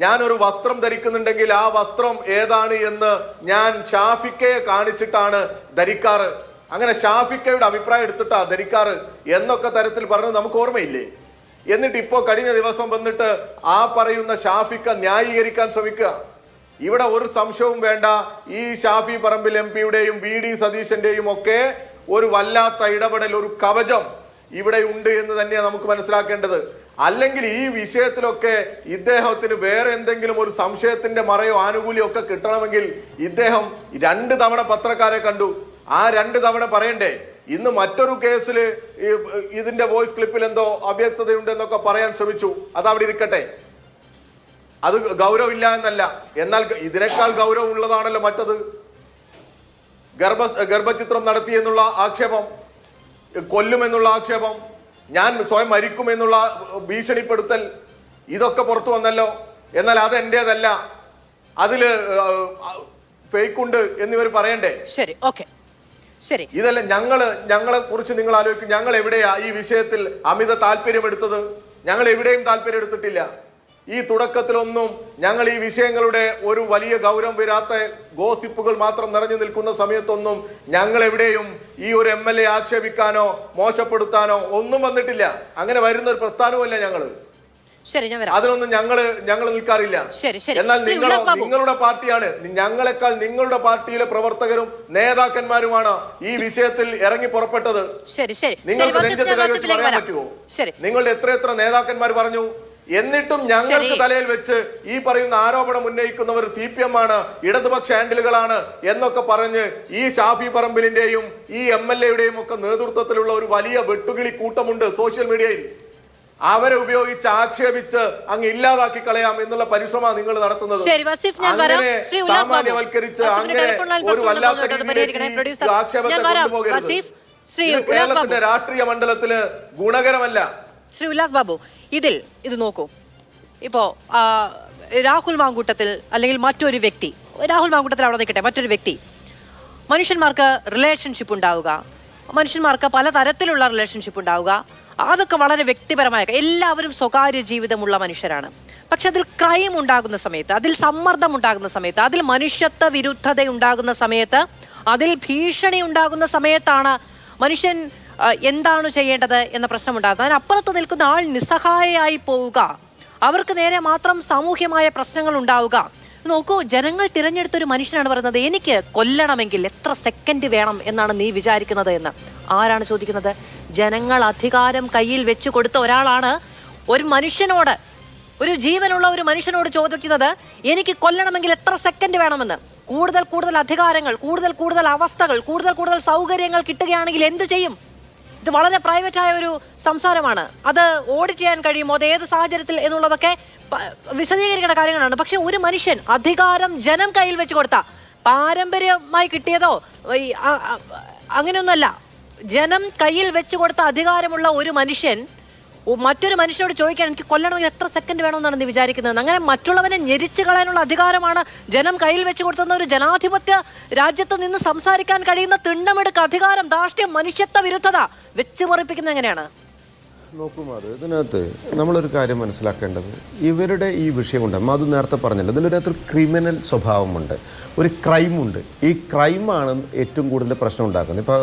ഞാനൊരു വസ്ത്രം ധരിക്കുന്നുണ്ടെങ്കിൽ ആ വസ്ത്രം ഏതാണ് എന്ന് ഞാൻ ഷാഫിക്കയെ കാണിച്ചിട്ടാണ് ധരിക്കാറ്, അങ്ങനെ ഷാഫിക്കയുടെ അഭിപ്രായം എടുത്തിട്ടാ ധരിക്കാറ് എന്നൊക്കെ തരത്തിൽ പറഞ്ഞത് നമുക്ക് ഓർമ്മയില്ലേ? എന്നിട്ട് ഇപ്പോ കഴിഞ്ഞ ദിവസം വന്നിട്ട് ആ പറയുന്ന ഷാഫിക്ക ന്യായീകരിക്കാൻ ശ്രമിക്കുക. ഇവിടെ ഒരു സംശയവും വേണ്ട, ഈ ഷാഫി പറമ്പിൽ MPയുടെയും VD സതീശന്റെയും ഒക്കെ ഒരു വല്ലാത്ത ഇടപെടൽ, ഒരു കവചം ഇവിടെ ഉണ്ട് എന്ന് തന്നെയാണ് നമുക്ക് മനസ്സിലാക്കേണ്ടത്. അല്ലെങ്കിൽ ഈ വിഷയത്തിലൊക്കെ ഇദ്ദേഹത്തിന് വേറെ എന്തെങ്കിലും ഒരു സംശയത്തിന്റെ മറയോ ആനുകൂല്യമോ ഒക്കെ കിട്ടണമെങ്കിൽ ഇദ്ദേഹം 2 തവണ പത്രക്കാരെ കണ്ടു. ആ 2 തവണ പറയണ്ടേ? ഇന്ന് മറ്റൊരു കേസിൽ ഇതിന്റെ വോയിസ് ക്ലിപ്പിൽ എന്തോ അവ്യക്തതയുണ്ടെന്നൊക്കെ പറയാൻ ശ്രമിച്ചു. അതവിടെ ഇരിക്കട്ടെ, അത് ഗൗരവമില്ല എന്നല്ല. എന്നാൽ ഇതിനേക്കാൾ ഗൗരവം ഉള്ളതാണല്ലോ മറ്റത്. ഗർഭചിത്രം നടത്തി എന്നുള്ള ആക്ഷേപം, കൊല്ലുമെന്നുള്ള ആക്ഷേപം, ഞാൻ സ്വയം മരിക്കുമെന്നുള്ള ഭീഷണിപ്പെടുത്തൽ, ഇതൊക്കെ പുറത്തു വന്നല്ലോ. എന്നാൽ അത് എന്റേതല്ല, അതില് ഫേക്കുണ്ട് എന്നിവർ പറയണ്ടേ? ശരി, ഓക്കെ, ശരി. ഇതല്ല ഞങ്ങളെ കുറിച്ച് നിങ്ങൾ ആലോചിക്കും. ഞങ്ങൾ എവിടെയാ ഈ വിഷയത്തിൽ അമിത താല്പര്യം എടുത്തത്? ഞങ്ങൾ എവിടെയും താല്പര്യം എടുത്തിട്ടില്ല. ഈ തുടക്കത്തിലൊന്നും ഞങ്ങൾ ഈ വിഷയങ്ങളുടെ ഒരു വലിയ ഗൗരവം വരാത്ത ഗോസിപ്പുകൾ മാത്രം നിറഞ്ഞു നിൽക്കുന്ന സമയത്തൊന്നും ഞങ്ങൾ എവിടെയും ഈ ഒരു MLA ആക്ഷേപിക്കാനോ മോശപ്പെടുത്താനോ ഒന്നും വന്നിട്ടില്ല. അങ്ങനെ വരുന്ന ഒരു പ്രസ്ഥാനവുമല്ല ഞങ്ങള്. അതിനൊന്നും ഞങ്ങൾ നിൽക്കാറില്ല. എന്നാൽ നിങ്ങളുടെ പാർട്ടിയാണ്, ഞങ്ങളെക്കാൾ നിങ്ങളുടെ പാർട്ടിയിലെ പ്രവർത്തകരും നേതാക്കന്മാരുമാണ് ഈ വിഷയത്തിൽ ഇറങ്ങി പുറപ്പെട്ടത്. നിങ്ങൾക്ക് നെഞ്ചത്ത് കൈവച്ച് പറയാൻ പറ്റുമോ? നിങ്ങളുടെ എത്ര നേതാക്കന്മാർ പറഞ്ഞു എന്നിട്ടും ഞങ്ങൾക്ക് തലയിൽ വെച്ച് ഈ പറയുന്ന ആരോപണം ഉന്നയിക്കുന്നവർ CPM ആണ്, ഇടതുപക്ഷ ഹാൻഡിലുകളാണ് എന്നൊക്കെ പറഞ്ഞ് ഈ ഷാഫി പറമ്പിലിന്റെയും ഈ MLA-യുടെയും ഒക്കെ നേതൃത്വത്തിലുള്ള ഒരു വലിയ വെട്ടുകിളി കൂട്ടമുണ്ട് സോഷ്യൽ മീഡിയയിൽ. അവരെ ഉപയോഗിച്ച് ആക്ഷേപിച്ച് അങ്ങ് ഇല്ലാതാക്കി കളയാം എന്നുള്ള പരിശ്രമമാണ് നിങ്ങൾ നടത്തുന്നത്. അങ്ങനെ സാമാന്യവൽക്കരിച്ച് അങ്ങനെ ഒരു വല്ലാത്ത രീതിയിലേക്ക് ആക്ഷേപത്തെ കൊണ്ടുപോകരുത്. കേരളത്തിന്റെ രാഷ്ട്രീയ മണ്ഡലത്തിന് ഗുണകരമല്ല. ശ്രീ ഉല്ലാസ് ബാബു, ഇത് നോക്കൂ. ഇപ്പോ രാഹുൽ മാങ്കൂട്ടത്തിൽ അല്ലെങ്കിൽ മറ്റൊരു വ്യക്തി, രാഹുൽ മാങ്കൂട്ടത്തിൽ അവിടെ നിൽക്കട്ടെ, മറ്റൊരു വ്യക്തി, മനുഷ്യന്മാർക്ക് റിലേഷൻഷിപ്പ് ഉണ്ടാവുക, മനുഷ്യന്മാർക്ക് പലതരത്തിലുള്ള റിലേഷൻഷിപ്പ് ഉണ്ടാവുക, അതൊക്കെ വളരെ വ്യക്തിപരമായ, എല്ലാവരും സ്വകാര്യ ജീവിതമുള്ള മനുഷ്യരാണ്. പക്ഷെ അതിൽ ക്രൈം ഉണ്ടാകുന്ന സമയത്ത്, അതിൽ സമ്മർദ്ദം ഉണ്ടാകുന്ന സമയത്ത്, അതിൽ മനുഷ്യത്വ വിരുദ്ധത ഉണ്ടാകുന്ന സമയത്ത്, അതിൽ ഭീഷണി ഉണ്ടാകുന്ന സമയത്താണ് മനുഷ്യൻ എന്താണ് ചെയ്യേണ്ടത് എന്ന പ്രശ്നമുണ്ടാകുന്നത്. അതിനപ്പുറത്ത് നിൽക്കുന്ന ആൾ നിസ്സഹായയായി പോവുക, അവർക്ക് നേരെ മാത്രം സാമൂഹ്യമായ പ്രശ്നങ്ങൾ ഉണ്ടാവുക. നോക്കൂ, ജനങ്ങൾ തിരഞ്ഞെടുത്തൊരു മനുഷ്യനാണ് പറയുന്നത്, എനിക്ക് കൊല്ലണമെങ്കിൽ എത്ര സെക്കൻഡ് വേണം എന്നാണ് നീ വിചാരിക്കുന്നത് എന്ന്. ആരാണ് ചോദിക്കുന്നത്? ജനങ്ങൾ അധികാരം കയ്യിൽ വെച്ചു കൊടുത്ത ഒരാളാണ് ഒരു മനുഷ്യനോട്, ഒരു ജീവനുള്ള ഒരു മനുഷ്യനോട് ചോദിക്കുന്നത്, എനിക്ക് കൊല്ലണമെങ്കിൽ എത്ര സെക്കൻഡ് വേണമെന്ന്. കൂടുതൽ കൂടുതൽ അധികാരങ്ങൾ, കൂടുതൽ കൂടുതൽ അവസ്ഥകൾ, കൂടുതൽ കൂടുതൽ സൗകര്യങ്ങൾ കിട്ടുകയാണെങ്കിൽ എന്ത് ചെയ്യും? ഇത് വളരെ പ്രൈവറ്റായ ഒരു സംസാരമാണ്. അത് ഓഡിറ്റ് ചെയ്യാൻ കഴിയുമോ, അത് ഏത് സാഹചര്യത്തിൽ എന്നുള്ളതൊക്കെ വിശദീകരിക്കേണ്ട കാര്യങ്ങളാണ്. പക്ഷെ ഒരു മനുഷ്യൻ അധികാരം ജനം കയ്യിൽ വെച്ച് കൊടുത്ത, പാരമ്പര്യമായി കിട്ടിയതോ അങ്ങനെയൊന്നല്ല, ജനം കയ്യിൽ വെച്ച് കൊടുത്ത അധികാരമുള്ള ഒരു മനുഷ്യൻ മറ്റൊരു മനുഷ്യനോട് ചോദിക്കാൻ, എനിക്ക് കൊല്ലണമെങ്കിൽ എത്ര സെക്കൻഡ് വേണമെന്നാണ് നീ വിചാരിക്കുന്നത്? അങ്ങനെ മറ്റുള്ളവനെ ഞെരിച്ചു കളയാനുള്ള അധികാരമാണ് ജനം കയ്യിൽ വെച്ച് കൊടുത്തുന്ന ഒരു ജനാധിപത്യ രാജ്യത്ത് നിന്ന് സംസാരിക്കാൻ കഴിയുന്ന തിണ്ടമെടുക്ക അധികാരം, ധാർഷ്ട്യം, മനുഷ്യത്വ വിരുദ്ധത വെച്ച് പൊറിപ്പിക്കുന്നത് എങ്ങനെയാണ്? നോക്കൂ മാധു, ഇതിനകത്ത് നമ്മളൊരു കാര്യം മനസ്സിലാക്കേണ്ടത്, ഇവരുടെ ഈ വിഷയം കൊണ്ട് മാധു നേരത്തെ പറഞ്ഞല്ലോ, ഇതിനകത്ത് ഒരു ക്രിമിനൽ സ്വഭാവമുണ്ട്, ഒരു ക്രൈമുണ്ട്. ഈ ക്രൈമാണ് ഏറ്റവും കൂടുതൽ പ്രശ്നം ഉണ്ടാക്കുന്നത്. ഇപ്പോൾ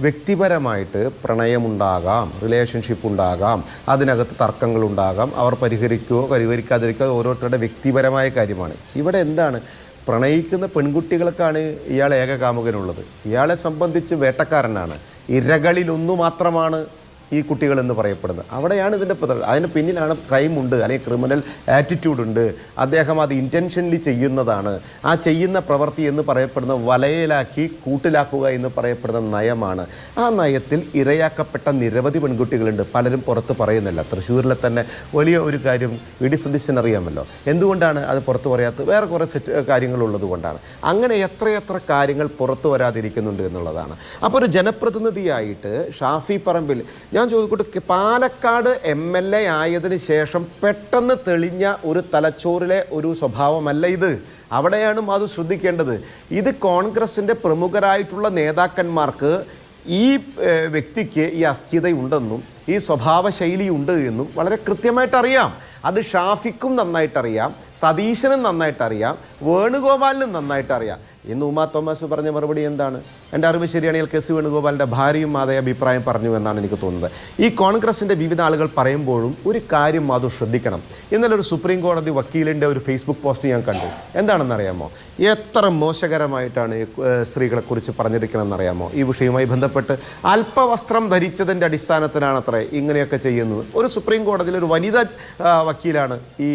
വ്യക്തിപരമായിട്ട് പ്രണയമുണ്ടാകാം, റിലേഷൻഷിപ്പ് ഉണ്ടാകാം, അതിനകത്ത് തർക്കങ്ങളുണ്ടാകാം, അവർ പരിഹരിക്കുകയോ പരിഹരിക്കാതിരിക്കുകയോ ഓരോരുത്തരുടെ വ്യക്തിപരമായ കാര്യമാണ്. ഇവിടെ എന്താണ്, പ്രണയിക്കുന്ന പെൺകുട്ടികൾക്കാണ് ഇയാൾ ഏകകാമുകനുള്ളത്. ഇയാളെ സംബന്ധിച്ച് വേട്ടക്കാരനാണ്, ഇരകളിലൊന്നു മാത്രമാണ് ഈ കുട്ടികൾ എന്ന് പറയപ്പെടുന്നത്. അവിടെയാണ് ഇതിൻ്റെ അതിന് പിന്നിലാണ് ക്രൈം ഉണ്ട്, അല്ലെങ്കിൽ ക്രിമിനൽ ആറ്റിറ്റ്യൂഡ് ഉണ്ട്. അദ്ദേഹം അത് ഇൻറ്റൻഷനലി ചെയ്യുന്നതാണ്. ആ ചെയ്യുന്ന പ്രവൃത്തി എന്ന് പറയപ്പെടുന്ന വലയിലാക്കി കൂട്ടിലാക്കുക എന്ന് പറയപ്പെടുന്ന നയമാണ്. ആ നയത്തിൽ ഇരയാക്കപ്പെട്ട നിരവധി പെൺകുട്ടികളുണ്ട്, പലരും പുറത്ത് പറയുന്നില്ല. തൃശ്ശൂരിലെ തന്നെ വലിയ ഒരു കാര്യം വി.ഡി. സതീശൻ അറിയാമല്ലോ. എന്തുകൊണ്ടാണ് അത് പുറത്ത് പറയാത്തത്? വേറെ കുറേ കാര്യങ്ങളുള്ളത് കൊണ്ടാണ്. അങ്ങനെ എത്രയെത്ര കാര്യങ്ങൾ പുറത്തു വരാതിരിക്കുന്നുണ്ട് എന്നുള്ളതാണ്. അപ്പോൾ ഒരു ജനപ്രതിനിധിയായിട്ട് ഷാഫി പറമ്പിൽ, ഞാൻ ചോദിക്കട്ടെ, പാലക്കാട് MLA ആയതിനു ശേഷം പെട്ടെന്ന് തെളിഞ്ഞ ഒരു തലച്ചോറിലെ ഒരു സ്വഭാവമല്ല ഇത്. അവിടെയാണ് അത് ശ്രദ്ധിക്കേണ്ടത്. ഇത് കോൺഗ്രസിൻ്റെ പ്രമുഖരായിട്ടുള്ള നേതാക്കന്മാർക്ക് ഈ വ്യക്തിക്ക് ഈ അസ്ഥിതയുണ്ടെന്നും ഈ സ്വഭാവ ശൈലിയുണ്ട് എന്നും വളരെ കൃത്യമായിട്ട് അറിയാം. അത് ഷാഫിക്കും നന്നായിട്ടറിയാം, സതീശനും നന്നായിട്ടറിയാം, വേണുഗോപാലിനും നന്നായിട്ടറിയാം. ഇന്ന് ഉമാ തോമസ് പറഞ്ഞ മറുപടി എന്താണ്? എൻ്റെ അറിവ് ശരിയാണെങ്കിൽ കെ.സി. വേണുഗോപാലിൻ്റെ ഭാര്യയും അതേ അഭിപ്രായം പറഞ്ഞു എന്നാണ് എനിക്ക് തോന്നുന്നത്. ഈ കോൺഗ്രസിൻ്റെ വിവിധ ആളുകൾ പറയുമ്പോഴും ഒരു കാര്യം അത് ശ്രദ്ധിക്കണം. ഇന്നലെ ഒരു സുപ്രീം കോടതി വക്കീലിൻ്റെ ഒരു ഫേസ്ബുക്ക് പോസ്റ്റ് ഞാൻ കണ്ടു. എന്താണെന്നറിയാമോ? എത്ര മോശകരമായിട്ടാണ് സ്ത്രീകളെക്കുറിച്ച് പറഞ്ഞിരിക്കണമെന്നറിയാമോ? ഈ വിഷയവുമായി ബന്ധപ്പെട്ട് അല്പവസ്ത്രം ധരിച്ചതിൻ്റെ അടിസ്ഥാനത്തിലാണത്രേ ഇങ്ങനെയൊക്കെ ചെയ്യുന്നത്. ഒരു സുപ്രീം കോടതിയിൽ ഒരു വനിതാ വക്കീലാണ് ഈ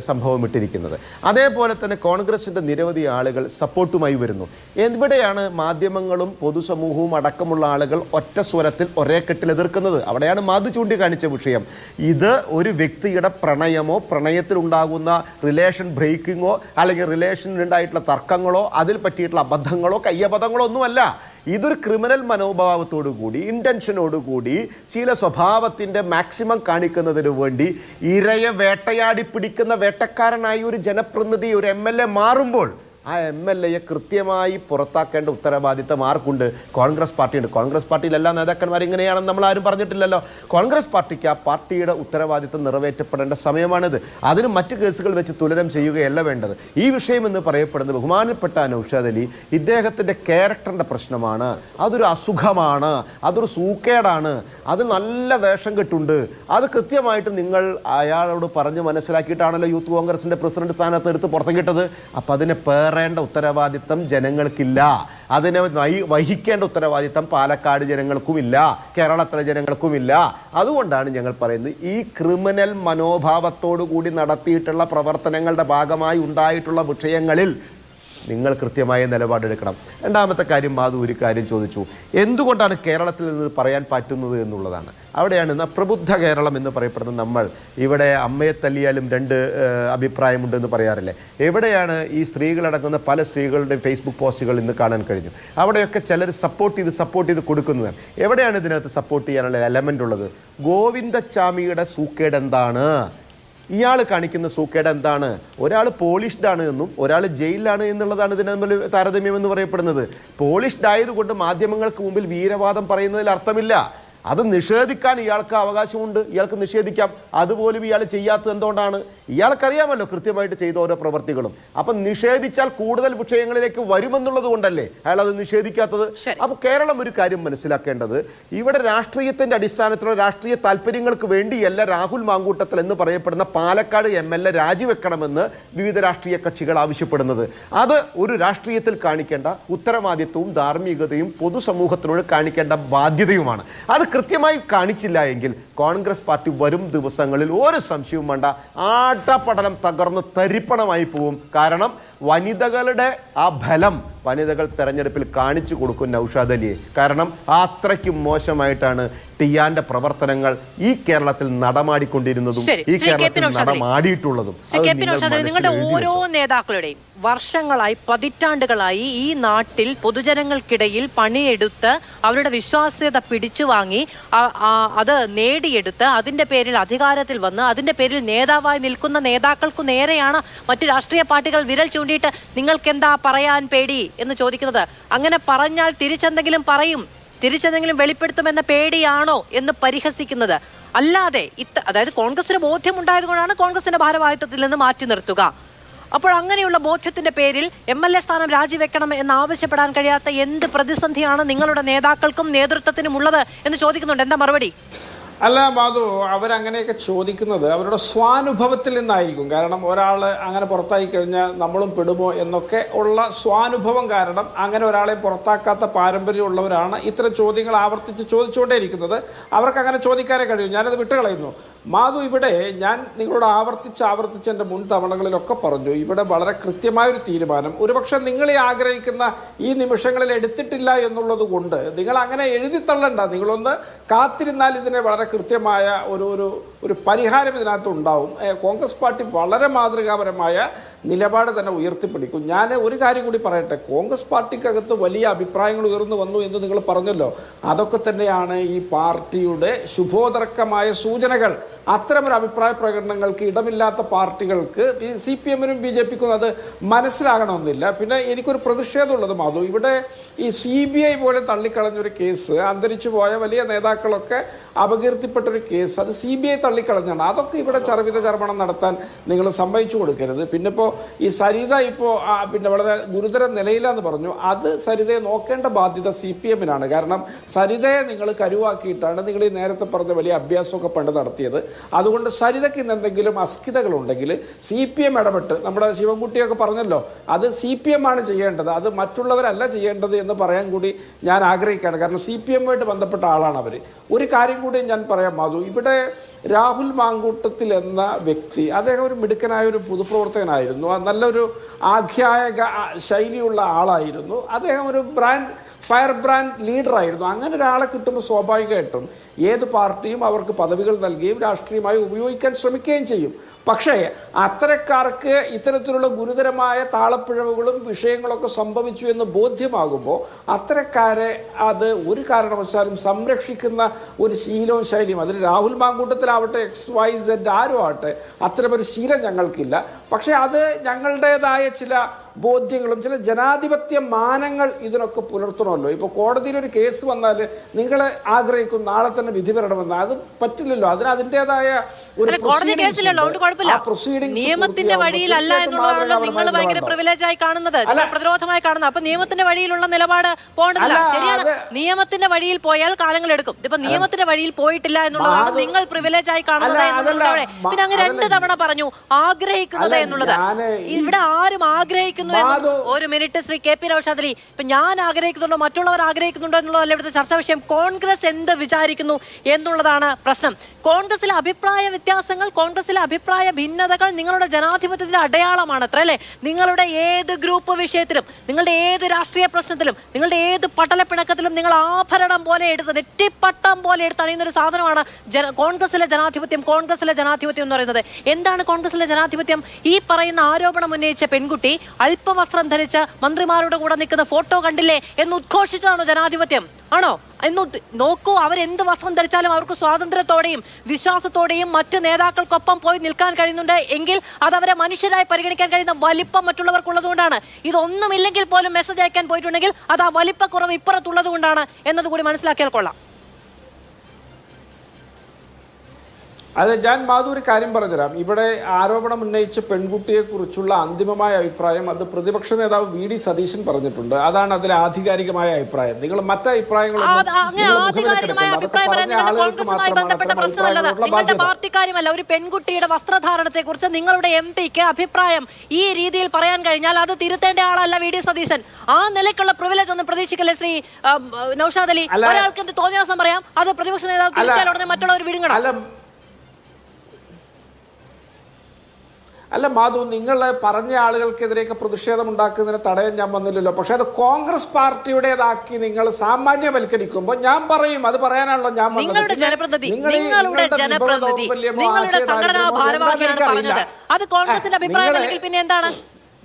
സംഭവം ഇട്ടിരിക്കുന്നത്. അതേപോലെ തന്നെ കോൺഗ്രസിൻ്റെ നിരവധി ആളുകൾ സപ്പോർട്ടുമായി വരുന്നു. എവിടെയാണ് മാധ്യമങ്ങളും പൊതുസമൂഹവും അടക്കമുള്ള ആളുകൾ ഒറ്റ സ്വരത്തിൽ ഒരേ കെട്ടിൽ എതിർക്കുന്നത്? അവിടെയാണ് മാധു ചൂണ്ടിക്കാണിച്ച വിഷയം. ഇത് ഒരു വ്യക്തിയുടെ പ്രണയമോ പ്രണയത്തിലുണ്ടാകുന്ന റിലേഷൻ ബ്രേക്കിങ്ങോ അല്ലെങ്കിൽ റിലേഷനിലുണ്ടായിട്ടുള്ള തർക്കങ്ങളോ അതിൽ പറ്റിയിട്ടുള്ള അബദ്ധങ്ങളോ കയ്യബദ്ധങ്ങളോ ഒന്നുമല്ല. ഇതൊരു ക്രിമിനൽ മനോഭാവത്തോടു കൂടി, ഇൻറ്റൻഷനോടുകൂടി, ചില സ്വഭാവത്തിൻ്റെ മാക്സിമം കാണിക്കുന്നതിന് വേണ്ടി ഇരയെ വേട്ടയാടി പിടിക്കുന്ന വേട്ടക്കാരനായി ഒരു ജനപ്രതിനിധി, ഒരു MLA മാറുമ്പോൾ ആ MLAയെ കൃത്യമായി പുറത്താക്കേണ്ട ഉത്തരവാദിത്തം ആർക്കുണ്ട്? കോൺഗ്രസ് പാർട്ടിയുണ്ട്. കോൺഗ്രസ് പാർട്ടിയിൽ എല്ലാ നേതാക്കന്മാരും ഇങ്ങനെയാണെന്ന് നമ്മൾ ആരും പറഞ്ഞിട്ടില്ലല്ലോ. കോൺഗ്രസ് പാർട്ടിക്ക് ആ പാർട്ടിയുടെ ഉത്തരവാദിത്തം നിറവേറ്റപ്പെടേണ്ട സമയമാണിത്. അതിന് മറ്റ് കേസുകൾ വെച്ച് തുലനം ചെയ്യുകയല്ല വേണ്ടത്. ഈ വിഷയം എന്ന് പറയപ്പെടുന്നത് ബഹുമാനപ്പെട്ട നൗഷാദ് അലി, ഇദ്ദേഹത്തിൻ്റെ ക്യാരക്ടറിൻ്റെ പ്രശ്നമാണ്. അതൊരു അസുഖമാണ്, അതൊരു സൂക്കേടാണ്, അത് നല്ല വേഷം കെട്ടുണ്ട്. അത് കൃത്യമായിട്ട് നിങ്ങൾ അയാളോട് പറഞ്ഞ് മനസ്സിലാക്കിയിട്ടാണല്ലോ യൂത്ത് കോൺഗ്രസിൻ്റെ പ്രസിഡന്റ് സ്ഥാനത്ത് എടുത്ത് പുറത്തേക്കിട്ടത്. അപ്പം അതിനെ കയറേണ്ട ഉത്തരവാദിത്തം ജനങ്ങൾക്കില്ല. അതിനെ വഹിക്കേണ്ട ഉത്തരവാദിത്തം പാലക്കാട് ജനങ്ങൾക്കുമില്ല, കേരളത്തിലെ ജനങ്ങൾക്കുമില്ല. അതുകൊണ്ടാണ് ഞങ്ങൾ പറയുന്നത് ഈ ക്രിമിനൽ മനോഭാവത്തോടു കൂടി നടത്തിയിട്ടുള്ള പ്രവർത്തനങ്ങളുടെ ഭാഗമായി ഉണ്ടായിട്ടുള്ള വിഷയങ്ങളിൽ നിങ്ങൾ കൃത്യമായ നിലപാടെടുക്കണം. രണ്ടാമത്തെ കാര്യം, മാധു ഒരു കാര്യം ചോദിച്ചു, എന്തുകൊണ്ടാണ് കേരളത്തിൽ നിന്ന് പറയാൻ പറ്റുന്നത് എന്നുള്ളതാണ്. അവിടെയാണ് പ്രബുദ്ധ കേരളം എന്ന് പറയപ്പെടുന്ന നമ്മൾ ഇവിടെ അമ്മയെ തല്ലിയാലും രണ്ട് അഭിപ്രായമുണ്ടെന്ന് പറയാറില്ലേ? എവിടെയാണ് ഈ സ്ത്രീകളടങ്ങുന്ന പല സ്ത്രീകളുടെയും ഫേസ്ബുക്ക് പോസ്റ്റുകൾ ഇന്ന് കാണാൻ കഴിഞ്ഞു. അവിടെയൊക്കെ ചിലർ സപ്പോർട്ട് ചെയ്ത് കൊടുക്കുന്നതാണ്. എവിടെയാണ് ഇതിനകത്ത് സപ്പോർട്ട് ചെയ്യാനുള്ള എലമെൻ്റ് ഉള്ളത്? ഗോവിന്ദച്ചാമിയുടെ സൂക്കേട് എന്താണ്? ഇയാൾ കാണിക്കുന്ന സൂക്കേട് എന്താണ്? ഒരാൾ പോളിഷ്ഡ് ആണ് എന്നും ഒരാൾ ജയിലിലാണ് എന്നുള്ളതാണ് ഇതിന് തമ്മിൽ താരതമ്യം എന്ന് പറയപ്പെടുന്നത്. പോളിഷ്ഡ് ആയതുകൊണ്ട് മാധ്യമങ്ങൾക്ക് മുമ്പിൽ വീരവാദം പറയുന്നതിൽ അർത്ഥമില്ല. അത് നിഷേധിക്കാൻ ഇയാൾക്ക് അവകാശമുണ്ട്, ഇയാൾക്ക് നിഷേധിക്കാം. അതുപോലും ഇയാൾ ചെയ്യാത്തത് എന്തുകൊണ്ടാണ്? ഇയാൾക്കറിയാമല്ലോ കൃത്യമായിട്ട് ചെയ്ത ഓരോ പ്രവർത്തികളും. അപ്പം നിഷേധിച്ചാൽ കൂടുതൽ വിഷയങ്ങളിലേക്ക് വരുമെന്നുള്ളത് കൊണ്ടല്ലേ അയാൾ അത് നിഷേധിക്കാത്തത്. അപ്പോൾ കേരളം ഒരു കാര്യം മനസ്സിലാക്കേണ്ടത്, ഇവിടെ രാഷ്ട്രീയത്തിന്റെ അടിസ്ഥാനത്തിലുള്ള രാഷ്ട്രീയ താല്പര്യങ്ങൾക്ക് വേണ്ടിയല്ല രാഹുൽ മാങ്കൂട്ടത്തിൽ എന്ന് പറയപ്പെടുന്ന പാലക്കാട് MLA രാജിവെക്കണമെന്ന് വിവിധ രാഷ്ട്രീയ കക്ഷികൾ ആവശ്യപ്പെടുന്നത്. അത് ഒരു രാഷ്ട്രീയത്തിൽ കാണിക്കേണ്ട ഉത്തരവാദിത്വവും ധാർമ്മികതയും പൊതുസമൂഹത്തിനോട് കാണിക്കേണ്ട ബാധ്യതയുമാണ്. അത് കൃത്യമായി കാണിച്ചില്ല എങ്കിൽ കോൺഗ്രസ് പാർട്ടി വരും ദിവസങ്ങളിൽ ഒരു സംശയവും വേണ്ട ആട്ടപ്പടലം തകർന്ന് തരിപ്പണമായി പോവും. കാരണം വനിതകളുടെ ആ ഫലം വനിതകൾ തെരഞ്ഞെടുപ്പിൽ കാണിച്ചു കൊടുക്കും നൗഷാദ് അലിയെ. കാരണം അത്രയ്ക്കും മോശമായിട്ടാണ് ടിയാന്റെ പ്രവർത്തനങ്ങൾ ഈ കേരളത്തിൽ നടമാടിക്കൊണ്ടിരുന്നതും ഈ കേരളത്തിൽ നടമാടിയിട്ടുള്ളതും. നിങ്ങളുടെ ഓരോ നേതാക്കളുടെയും വർഷങ്ങളായി പതിറ്റാണ്ടുകളായി ഈ നാട്ടിൽ പൊതുജനങ്ങൾക്കിടയിൽ പണിയെടുത്ത് അവരുടെ വിശ്വാസ്യത പിടിച്ചു വാങ്ങി അത് നേടിയെടുത്ത് അതിന്റെ പേരിൽ അധികാരത്തിൽ വന്ന് അതിന്റെ പേരിൽ നേതാവായി നിൽക്കുന്ന നേതാക്കൾക്കു നേരെയാണ് മറ്റു രാഷ്ട്രീയ പാർട്ടികൾ വിരൽ ചൂണ്ടിയിട്ട് നിങ്ങൾക്ക് പറയാൻ പേടി എന്ന് ചോദിക്കുന്നത്. അങ്ങനെ പറഞ്ഞാൽ തിരിച്ചെന്തെങ്കിലും പറയും, തിരിച്ചെന്തെങ്കിലും വെളിപ്പെടുത്തുമെന്ന പേടിയാണോ എന്ന് പരിഹസിക്കുന്നത്. അല്ലാതെ അതായത് കോൺഗ്രസിന് ബോധ്യമുണ്ടായതുകൊണ്ടാണ് കോൺഗ്രസിന്റെ ഭാരവാഹിത്വത്തിൽ നിന്ന് മാറ്റി നിർത്തുക. അപ്പോൾ അങ്ങനെയുള്ള ബോധ്യത്തിന്റെ പേരിൽ MLA സ്ഥാനം രാജിവെക്കണം എന്ന് ആവശ്യപ്പെടാൻ കഴിയാത്ത എന്ത് പ്രതിസന്ധിയാണ് നിങ്ങളുടെ നേതാക്കൾക്കും നേതൃത്വത്തിനും ഉള്ളത് എന്ന് ചോദിക്കുന്നുണ്ട്. എന്താ മറുപടി? അല്ല മാധു, അവരങ്ങനെയൊക്കെ ചോദിക്കുന്നത് അവരുടെ സ്വാനുഭവത്തിൽ നിന്നായിരിക്കും. കാരണം ഒരാൾ അങ്ങനെ പുറത്തായി കഴിഞ്ഞാൽ നമ്മളും പെടുമോ എന്നൊക്കെ ഉള്ള സ്വാനുഭവം കാരണം അങ്ങനെ ഒരാളെ പുറത്താക്കാത്ത പാരമ്പര്യമുള്ളവരാണ് ഇത്തരം ചോദ്യങ്ങൾ ആവർത്തിച്ച് ചോദിച്ചുകൊണ്ടേയിരിക്കുന്നത്. അവർക്ക് അങ്ങനെ ചോദിക്കാനേ കഴിയും. ഞാനത് വിട്ടുകളയുന്നു. മാധു, ഇവിടെ ഞാൻ നിങ്ങളോട് ആവർത്തിച്ച് എൻ്റെ മുൻ തവണകളിലൊക്കെ പറഞ്ഞു, ഇവിടെ വളരെ കൃത്യമായൊരു തീരുമാനം ഒരുപക്ഷെ നിങ്ങൾ ആഗ്രഹിക്കുന്ന ഈ നിമിഷങ്ങളിൽ എടുത്തിട്ടില്ല എന്നുള്ളത് കൊണ്ട് നിങ്ങൾ അങ്ങനെ എഴുതിത്തള്ളണ്ട. നിങ്ങളൊന്ന് കാത്തിരുന്നാൽ ഇതിനെ വളരെ കൃത്യമായ ഒരു പരിഹാരം ഇതിനകത്ത് ഉണ്ടാവും. കോൺഗ്രസ് പാർട്ടി വളരെ മാതൃകാപരമായ നിലപാട് തന്നെ ഉയർത്തിപ്പിടിക്കും. ഞാൻ ഒരു കാര്യം കൂടി പറയട്ടെ, കോൺഗ്രസ് പാർട്ടിക്കകത്ത് വലിയ അഭിപ്രായങ്ങൾ ഉയർന്നു വന്നു എന്ന് നിങ്ങൾ പറഞ്ഞല്ലോ. അതൊക്കെ തന്നെയാണ് ഈ പാർട്ടിയുടെ ശുഭോദർക്കമായ സൂചനകൾ. അത്തരമൊരു അഭിപ്രായ പ്രകടനങ്ങൾക്ക് ഇടമില്ലാത്ത പാർട്ടികൾക്ക് ഈ CPM-നും BJP-ക്കും അത് മനസ്സിലാകണമെന്നില്ല. പിന്നെ എനിക്കൊരു പ്രതിഷേധമുള്ളത് മാധു, ഇവിടെ ഈ CBI പോലെ തള്ളിക്കളഞ്ഞൊരു കേസ്, അന്തരിച്ചു പോയ വലിയ നേതാക്കളൊക്കെ അപകീർത്തിപ്പെട്ടൊരു കേസ്, അത് CBI തള്ളിക്കളഞ്ഞാണ്. അതൊക്കെ ഇവിടെ ചർവിത ചർമ്മണം നടത്താൻ നിങ്ങൾ സമ്മതിച്ചു കൊടുക്കരുത്. പിന്നെ ഇപ്പോൾ ഈ സരിത ഇപ്പോൾ പിന്നെ വളരെ ഗുരുതര നിലയിലാന്ന് പറഞ്ഞു. അത് സരിതയെ നോക്കേണ്ട ബാധ്യത CPM-നാണ്. കാരണം സരിതയെ നിങ്ങൾ കരുവാക്കിയിട്ടാണ് നിങ്ങൾ ഈ നേരത്തെ പറഞ്ഞ വലിയ അഭ്യാസമൊക്കെ പണ്ട് നടത്തിയത്. അതുകൊണ്ട് സരിതയ്ക്ക് ഇന്ന് എന്തെങ്കിലും അസ്കിതകളുണ്ടെങ്കിൽ CPM ഇടപെട്ട്, നമ്മുടെ ശിവൻകുട്ടിയൊക്കെ പറഞ്ഞല്ലോ, അത് CPM-ആണ് ചെയ്യേണ്ടത്, അത് മറ്റുള്ളവരല്ല ചെയ്യേണ്ടത് എന്ന് പറയാൻ കൂടി ഞാൻ ആഗ്രഹിക്കുകയാണ്. കാരണം CPM-ആയിട്ട് ബന്ധപ്പെട്ട ആളാണ് അവർ. ഒരു കാര്യം കൂടി ഞാൻ പറയാം മാധു, ഇവിടെ രാഹുൽ മാങ്കൂട്ടത്തിൽ എന്ന വ്യക്തി, അദ്ദേഹം ഒരു മിടുക്കനായ ഒരു പൊതുപ്രവർത്തകനായിരുന്നു, നല്ലൊരു ആഖ്യായക ശൈലിയുള്ള ആളായിരുന്നു, അദ്ദേഹം ഒരു ഫയർ ബ്രാൻഡ് ലീഡറായിരുന്നു. അങ്ങനെ ഒരാളെ കിട്ടുമ്പോൾ സ്വാഭാവികമായിട്ടും ഏത് പാർട്ടിയും അവർക്ക് പദവികൾ നൽകുകയും രാഷ്ട്രീയമായി ഉപയോഗിക്കാൻ ശ്രമിക്കുകയും ചെയ്യും. പക്ഷേ അത്തരക്കാർക്ക് ഇത്തരത്തിലുള്ള ഗുരുതരമായ താളപ്പിഴവുകളും വിഷയങ്ങളൊക്കെ സംഭവിച്ചു എന്ന് ബോധ്യമാകുമ്പോൾ അത്തരക്കാരെ അത് ഒരു കാരണവശാലും സംരക്ഷിക്കുന്ന ഒരു ശീലവും ശൈലിയും, അതിൽ രാഹുൽ മാങ്കൂട്ടത്തിലാവട്ടെ XYZ ആരും ആവട്ടെ, അത്തരമൊരു ശീലം ഞങ്ങൾക്കില്ല. പക്ഷേ അത് ഞങ്ങളുടേതായ ചില ബോധ്യങ്ങളും ചില ജനാധിപത്യ മാനങ്ങൾ ഇതിനൊക്കെ പുലർത്തണമല്ലോ. ഇപ്പോൾ കോടതിയിലൊരു കേസ് വന്നാൽ നിങ്ങൾ ആഗ്രഹിക്കും നാളെ തന്നെ വിധി വരണമെന്ന്. അത് പറ്റില്ലല്ലോ. അതിന് അതിൻ്റെതായ ഒരു നിയമത്തിന്റെ വഴിയിലല്ല എന്നുള്ളതാണല്ലോ നിങ്ങൾ ഭയങ്കര പ്രിവിലേജായി കാണുന്നത്, പ്രതിരോധമായി കാണുന്നത്. അപ്പൊ നിയമത്തിന്റെ വഴിയിലുള്ള നിലപാട് പോകേണ്ടതില്ല. ശരിയാണ്, നിയമത്തിന്റെ വഴിയിൽ പോയാൽ കാലങ്ങൾ എടുക്കും. ഇപ്പൊ നിയമത്തിന്റെ വഴിയിൽ പോയിട്ടില്ല എന്നുള്ളതാണ് നിങ്ങൾ പ്രിവിലേജായി കാണുന്നത് എന്നുള്ളതോടെ. പിന്നെ അങ്ങ് 2 തവണ പറഞ്ഞു ആഗ്രഹിക്കുന്നത് എന്നുള്ളത്. ഇവിടെ ആരും ആഗ്രഹിക്കുന്നു ആഗ്രഹിക്കുന്നു ഒരു minute Shri K P Naushad, ഇപ്പൊ ഞാൻ ആഗ്രഹിക്കുന്നുണ്ടോ മറ്റുള്ളവർ ആഗ്രഹിക്കുന്നുണ്ടോ എന്നുള്ളതല്ല ഇവിടുത്തെ ചർച്ചാ വിഷയം. കോൺഗ്രസ് എന്ത് വിചാരിക്കുന്നു എന്നുള്ളതാണ് പ്രശ്നം. കോൺഗ്രസിലെ അഭിപ്രായ വ്യത്യാസങ്ങൾ, കോൺഗ്രസിലെ അഭിപ്രായ ഭിന്നതകൾ നിങ്ങളുടെ ജനാധിപത്യത്തിന്റെ അടയാളമാണ് അത്ര അല്ലേ? നിങ്ങളുടെ ഏത് ഗ്രൂപ്പ് വിഷയത്തിലും, നിങ്ങളുടെ ഏത് രാഷ്ട്രീയ പ്രശ്നത്തിലും, നിങ്ങളുടെ ഏത് പട്ടലപ്പിണക്കത്തിലും നിങ്ങൾ ആഭരണം പോലെ എടുത്ത്, നെറ്റിപ്പട്ടം പോലെ എടുത്ത് അണിയുന്ന ഒരു സാധനമാണ് കോൺഗ്രസിലെ ജനാധിപത്യം. കോൺഗ്രസിലെ ജനാധിപത്യം എന്ന് പറയുന്നത് എന്താണ്? കോൺഗ്രസിലെ ജനാധിപത്യം ഈ പറയുന്ന ആരോപണം ഉന്നയിച്ച പെൺകുട്ടി അല്പവസ്ത്രം ധരിച്ച് മന്ത്രിമാരുടെ കൂടെ നിൽക്കുന്ന ഫോട്ടോ കണ്ടില്ലേ എന്ന് ഉദ്ഘോഷിച്ചതാണോ ജനാധിപത്യം? ആണോ? എന്ന് നോക്കൂ, അവരെന്ത് വസ്ത്രം ധരിച്ചാലും അവർക്ക് സ്വാതന്ത്ര്യത്തോടെയും വിശ്വാസത്തോടെയും മറ്റ് നേതാക്കൾക്കൊപ്പം പോയി നിൽക്കാൻ കഴിയുന്നുണ്ട് എങ്കിൽ അത് അവരെ മനുഷ്യരായി പരിഗണിക്കാൻ കഴിയുന്ന വലിപ്പം മറ്റുള്ളവർക്കുള്ളതുകൊണ്ടാണ്. ഇതൊന്നുമില്ലെങ്കിൽ പോലും മെസ്സേജ് അയക്കാൻ പോയിട്ടുണ്ടെങ്കിൽ അത് ആ വലിപ്പക്കുറവ് ഇപ്പുറത്തുള്ളത് കൊണ്ടാണ് എന്നതുകൂടി മനസ്സിലാക്കിയാൽ കൊള്ളാം. അതെ, ഞാൻ മാധു ഒരു കാര്യം പറഞ്ഞുതരാം. ഇവിടെ ആരോപണം ഉന്നയിച്ച പെൺകുട്ടിയെ കുറിച്ചുള്ള അന്തിമമായ അഭിപ്രായം അത് പ്രതിപക്ഷ നേതാവ് VD സതീശൻ പറഞ്ഞിട്ടുണ്ട്. അതാണ് അതിലെ ആധികാരികമായ അഭിപ്രായം. നിങ്ങൾ മറ്റ് പാർട്ടിക്കാരുമല്ല, ഒരു പെൺകുട്ടിയുടെ വസ്ത്രധാരണത്തെ കുറിച്ച് നിങ്ങളുടെ MP-ക്ക് അഭിപ്രായം ഈ രീതിയിൽ പറയാൻ കഴിഞ്ഞാൽ അത് തിരുത്തേണ്ട ആളല്ല VD സതീശൻ. ആ നിലയ്ക്കുള്ള പ്രിവിലേജ് ഒന്നും പ്രതീക്ഷിക്കല്ലേ ശ്രീ നൗഷാദ് അലി? ഒരാൾക്ക് എന്ത് തോന്നിയാസം പറയാം, അത് പ്രതിപക്ഷ നേതാവ് തിരുത്തിയാൽ ഉടനെ മറ്റുള്ളവർ വിഴുങ്ങണം. അല്ല മാധു, നിങ്ങൾ പറഞ്ഞ ആളുകൾക്കെതിരെയൊക്കെ പ്രതിഷേധം ഉണ്ടാക്കുന്നതിന് തടയാൻ ഞാൻ വന്നില്ലല്ലോ. പക്ഷെ അത് കോൺഗ്രസ് പാർട്ടിയുടേതാക്കി നിങ്ങൾ സാമാന്യവൽക്കരിക്കുമ്പോൾ ഞാൻ പറയും, അത് പറയാനാണല്ലോ ഞാൻ വന്നത്. നിങ്ങളുടെ ജനപ്രതിനിധി, നിങ്ങളുടെ സംഘടനാ ഭാരവാഹിയാണ് പറഞ്ഞത്. അത് കോൺഗ്രസിന്റെ അഭിപ്രായം അല്ലെങ്കിൽ പിന്നെ എന്താണ്?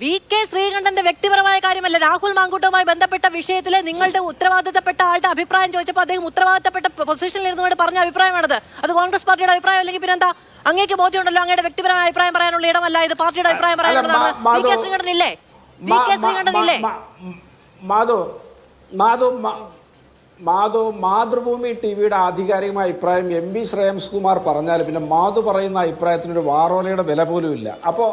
VK ശ്രീകണ്ഠന്റെ വ്യക്തിപരമായ കാര്യമല്ല. രാഹുൽ മാങ്കൂട്ടവുമായി ബന്ധപ്പെട്ട വിഷയത്തിൽ നിങ്ങളുടെ ഉത്തരവാദിത്തപ്പെട്ട ആളുടെ അഭിപ്രായം ചോദിച്ചപ്പോൾ അദ്ദേഹം ഉത്തരവാദിത്തപ്പെട്ട പൊസിഷനിൽ ഇരുന്നുകൊണ്ട് പറഞ്ഞ അഭിപ്രായമാണത്. അത് കോൺഗ്രസ് പാർട്ടിയുടെ അഭിപ്രായം അല്ലെങ്കിൽ പിന്നെന്താ? അങ്ങേക്ക് ബോധ്യമുണ്ടല്ലോ അങ്ങയുടെ വ്യക്തിപരമായ അഭിപ്രായം പറയാനുള്ള ഇടമല്ല ഇത്, പാർട്ടിയുടെ അഭിപ്രായം പറയാനുള്ളതാണ്. VK ശ്രീകണ്ഠൻ ഇല്ലേ? VK ശ്രീകണ്ഠൻ ഇല്ലേ? മാതൃഭൂമി ടിവിയുടെ ആധികാരികമായ അഭിപ്രായം MB ശ്രേയംസ് കുമാർ പറഞ്ഞാൽ പിന്നെ മാധു പറയുന്ന അഭിപ്രായത്തിനൊരു വാറോലയുടെ വില പോലും ഇല്ല. അപ്പോ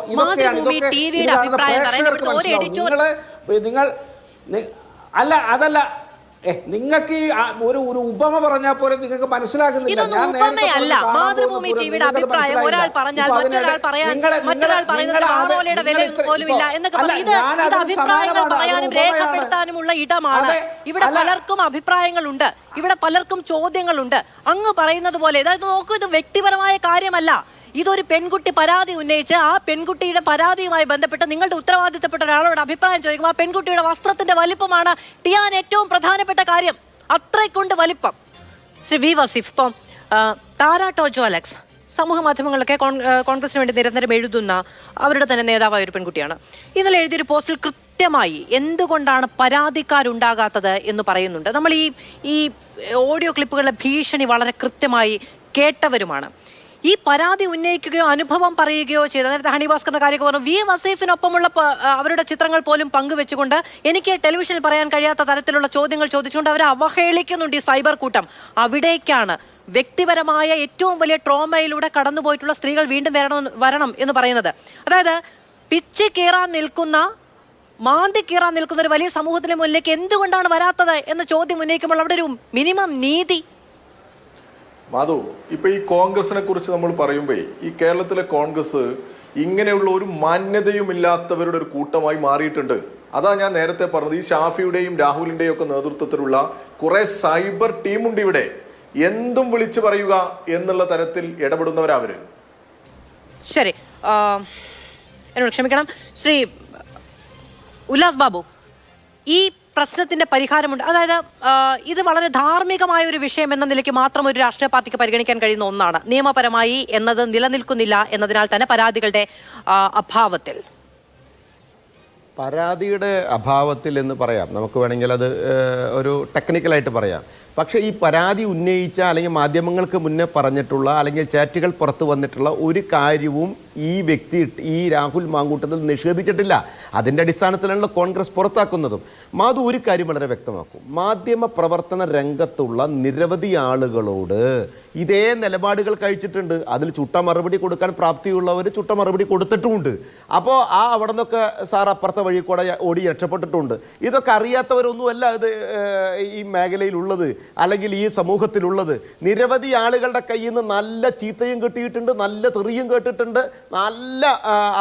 നിങ്ങൾ അല്ല അതല്ല നിങ്ങൾക്ക് ഈ ഒരു ഉപമ പറഞ്ഞാൽ പോലെ നിങ്ങൾക്ക് മനസ്സിലാകുന്നില്ല. മാതൃഭൂമി ടിവിയുടെ അഭിപ്രായം ഒരാൾ പറഞ്ഞാൽ മറ്റൊരാൾ പറയുന്നത് വാറോലയുടെ വില പോലുമില്ല എന്നൊക്കെ ഇത് അഭിപ്രായങ്ങൾ പറയാനും രേഖപ്പെടുത്താനുമുള്ള ഇടമാണ്. ഇവിടെ പലർക്കും അഭിപ്രായങ്ങളുണ്ട്, ഇവിടെ പലർക്കും ചോദ്യങ്ങളുണ്ട്. അങ്ങ് പറയുന്നത് പോലെ അതായത് നോക്കൂ, ഇത് വ്യക്തിപരമായ കാര്യമല്ല. ഇതൊരു പെൺകുട്ടി പരാതി ഉന്നയിച്ച് ആ പെൺകുട്ടിയുടെ പരാതിയുമായി ബന്ധപ്പെട്ട് നിങ്ങളുടെ ഉത്തരവാദിത്തപ്പെട്ട ഒരാളോട് അഭിപ്രായം ചോദിക്കുമ്പോൾ ആ പെൺകുട്ടിയുടെ വസ്ത്രത്തിന്റെ വലിപ്പമാണ് ടിയാൻ ഏറ്റവും പ്രധാനപ്പെട്ട കാര്യം. അത്രയ്ക്കൊണ്ട് വലിപ്പം. ശ്രീ V വസീഫ്, ഇപ്പം താര ടോജോ അലക്സ് സമൂഹ മാധ്യമങ്ങളിലൊക്കെ കോൺഗ്രസിന് വേണ്ടി നിരന്തരം എഴുതുന്ന അവരുടെ തന്നെ നേതാവായ ഒരു പെൺകുട്ടിയാണ്. ഇന്നലെ എഴുതിയൊരു പോസ്റ്റിൽ കൃത്യമായി എന്തുകൊണ്ടാണ് പരാതിക്കാരുണ്ടാകാത്തത് എന്ന് പറയുന്നുണ്ട്. നമ്മൾ ഈ ഓഡിയോ ക്ലിപ്പുകളുടെ ഭീഷണി വളരെ കൃത്യമായി കേട്ടവരുമാണ്. ഈ പരാതി ഉന്നയിക്കുകയോ അനുഭവം പറയുകയോ ചെയ്ത നേരത്തെ ഹണിഭാസ്കറിന്റെ കാര്യമൊക്കെ പറഞ്ഞു. V വസീഫിനൊപ്പമുള്ള അവരുടെ ചിത്രങ്ങൾ പോലും പങ്കുവെച്ചുകൊണ്ട് എനിക്ക് ടെലിവിഷനിൽ പറയാൻ കഴിയാത്ത തരത്തിലുള്ള ചോദ്യങ്ങൾ ചോദിച്ചുകൊണ്ട് അവരെ അവഹേളിക്കുന്നുണ്ട് ഈ സൈബർ കൂട്ടം. അവിടേക്കാണ് വ്യക്തിപരമായ ഏറ്റവും വലിയ ട്രോമയിലൂടെ കടന്നുപോയിട്ടുള്ള സ്ത്രീകൾ വീണ്ടും വരണം എന്ന് പറയുന്നത്. അതായത് പിച്ച് കീറാൻ നിൽക്കുന്ന, മാന്തി കീറാൻ നിൽക്കുന്ന ഒരു വലിയ സമൂഹത്തിന് മുന്നിലേക്ക് എന്തുകൊണ്ടാണ് വരാത്തത് എന്ന ചോദ്യം ഉന്നയിക്കുമ്പോൾ അവിടെ ഒരു മിനിമം നീതി. മാധു, ഇപ്പൊ ഈ കോൺഗ്രസിനെ കുറിച്ച് നമ്മൾ പറയുമ്പോ ഈ കേരളത്തിലെ കോൺഗ്രസ് ഇങ്ങനെയുള്ള ഒരു മാന്യതയുമില്ലാത്തവരുടെ ഒരു കൂട്ടമായി മാറിയിട്ടുണ്ട്. അതാ ഞാൻ നേരത്തെ പറഞ്ഞത്. ഈ ഷാഫിയുടെയും രാഹുലിന്റെയും ഒക്കെ നേതൃത്വത്തിലുള്ള കുറെ സൈബർ ടീമുണ്ട് ഇവിടെ. എന്തും വിളിച്ചു പറയുക എന്നുള്ള തരത്തിൽ ഇടപെടുന്നവരവര്. ശരി, എന്നോട് ക്ഷമിക്കണം ശ്രീ ഉല്ലാസ് ബാബു, ഈ പ്രശ്നത്തിന്റെ പരിഹാരമുണ്ട്. അതായത് ഇത് വളരെ ധാർമ്മികമായ ഒരു വിഷയം എന്ന നിലയ്ക്ക് മാത്രം ഒരു രാഷ്ട്രീയ പാർട്ടിക്ക് പരിഗണിക്കാൻ കഴിയുന്ന ഒന്നാണ്. നിയമപരമായി എന്നത് നിലനിൽക്കുന്നില്ല എന്നതിനാൽ തന്നെ പരാതികളുടെ അഭാവത്തിൽ എന്ന് പറയാം. നമുക്ക് വേണമെങ്കിൽ അത് ഒരു ടെക്നിക്കലായിട്ട് പറയാം. പക്ഷേ ഈ പരാതി ഉന്നയിച്ച അല്ലെങ്കിൽ മാധ്യമങ്ങൾക്ക് മുന്നേ പറഞ്ഞിട്ടുള്ള അല്ലെങ്കിൽ ചാറ്റുകൾ പുറത്തു വന്നിട്ടുള്ള ഒരു കാര്യവും ഈ വ്യക്തി ഈ രാഹുൽ മാങ്കൂട്ടത്തിൽ നിഷേധിച്ചിട്ടില്ല. അതിൻ്റെ അടിസ്ഥാനത്തിലാണല്ലോ കോൺഗ്രസ് പുറത്താക്കുന്നതും. മാധു ഒരു കാര്യം വളരെ വ്യക്തമാക്കും. മാധ്യമ പ്രവർത്തന രംഗത്തുള്ള നിരവധി ആളുകളോട് ഇതേ നിലപാടുകൾ കഴിച്ചിട്ടുണ്ട്. അതിൽ ചുട്ട മറുപടി കൊടുക്കാൻ പ്രാപ്തിയുള്ളവർ ചുട്ട മറുപടി കൊടുത്തിട്ടുമുണ്ട്. അപ്പോൾ അവിടെ നിന്നൊക്കെ സാർ അപ്പുറത്തെ വഴി കൂടെ ഓടി രക്ഷപ്പെട്ടിട്ടുണ്ട്. ഇതൊക്കെ അറിയാത്തവരൊന്നുമല്ല ഇത് ഈ മേഖലയിലുള്ളത്. അല്ലെങ്കിൽ ഈ സമൂഹത്തിലുള്ളത് നിരവധി ആളുകളുടെ കയ്യിൽ നിന്ന് നല്ല ചീത്തയും കിട്ടിയിട്ടുണ്ട്, നല്ല തെറിയും കേട്ടിട്ടുണ്ട്, നല്ല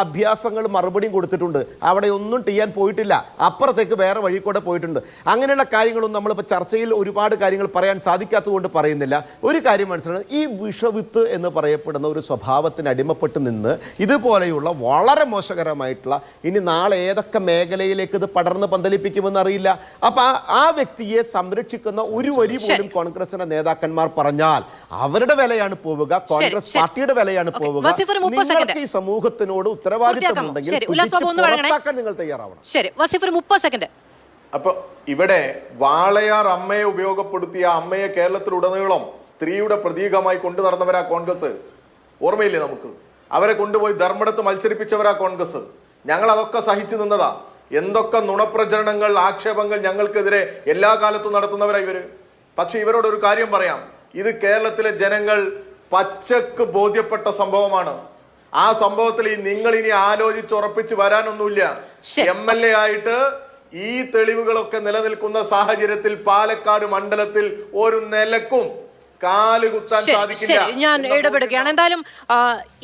അഭ്യാസങ്ങൾ മറുപടിയും കൊടുത്തിട്ടുണ്ട്. അവിടെ ഒന്നും ചെയ്യാൻ പോയിട്ടില്ല, അപ്പുറത്തേക്ക് വേറെ വഴി കൂടെ പോയിട്ടുണ്ട്. അങ്ങനെയുള്ള കാര്യങ്ങളൊന്നും നമ്മളിപ്പോൾ ചർച്ചയിൽ ഒരുപാട് കാര്യങ്ങൾ പറയാൻ സാധിക്കാത്തത് കൊണ്ട് പറയുന്നില്ല. ഒരു കാര്യം മനസ്സിലാണ്, ഈ വിഷവിത്ത് എന്ന് പറയപ്പെടുന്ന ഒരു സ്വഭാവത്തിന് അടിമപ്പെട്ട് നിന്ന് ഇതുപോലെയുള്ള വളരെ മോശകരമായിട്ടുള്ള, ഇനി നാളെ ഏതൊക്കെ മേഖലയിലേക്ക് ഇത് പടർന്ന് പന്തലിപ്പിക്കുമെന്ന് അറിയില്ല. അപ്പൊ ആ വ്യക്തിയെ സംരക്ഷിക്കുന്ന ഒരു വരി പോലും കോൺഗ്രസിന്റെ നേതാക്കന്മാർ പറഞ്ഞാൽ അവരുടെ വിലയാണ് പോവുക, കോൺഗ്രസ് പാർട്ടിയുടെ വിലയാണ് പോവുക. നിങ്ങൾക്ക് ഈ സമൂഹത്തിനോട് ഉത്തരവാദിത്തം ഉണ്ടെങ്കിൽ നിങ്ങൾ തയ്യാറാവണം. ശരി, വസീഫ് ഒരു 30 സെക്കൻഡ്. അപ്പൊ ഇവിടെ വാളയാർ അമ്മയെ ഉപയോഗപ്പെടുത്തിയ അമ്മയെ കേരളത്തിലുടനീളം സ്ത്രീയുടെ പ്രതീകമായി കൊണ്ടു നടന്നവരാ കോൺഗ്രസ്. ഓർമ്മയില്ലേ നമുക്ക്? അവരെ കൊണ്ടുപോയി ധർമ്മടത്ത് മത്സരിപ്പിച്ചവരാ കോൺഗ്രസ്. ഞങ്ങൾ അതൊക്കെ സഹിച്ചു നിന്നതാ. എന്തൊക്കെ നുണപ്രചരണങ്ങൾ, ആക്ഷേപങ്ങൾ ഞങ്ങൾക്കെതിരെ എല്ലാ കാലത്തും നടത്തുന്നവരാ ഇവര്. പക്ഷെ ഇവരോട് ഒരു കാര്യം പറയാം, ഇത് കേരളത്തിലെ ജനങ്ങൾ പച്ചക്ക് ബോധ്യപ്പെട്ട സംഭവമാണ്. ആ സംഭവത്തിൽ നിങ്ങൾ ഇനി ആലോചിച്ചുറപ്പിച്ച് വരാനൊന്നുമില്ല. MLA ആയിട്ട് ഈ തെളിവുകളൊക്കെ നിലനിൽക്കുന്ന സാഹചര്യത്തിൽ പാലക്കാട് മണ്ഡലത്തിൽ ഒരു നിലക്കും കാലുകുത്താൻ സാധിക്കില്ല. ഞാൻ ഇടപെടുകയാണ്. എന്തായാലും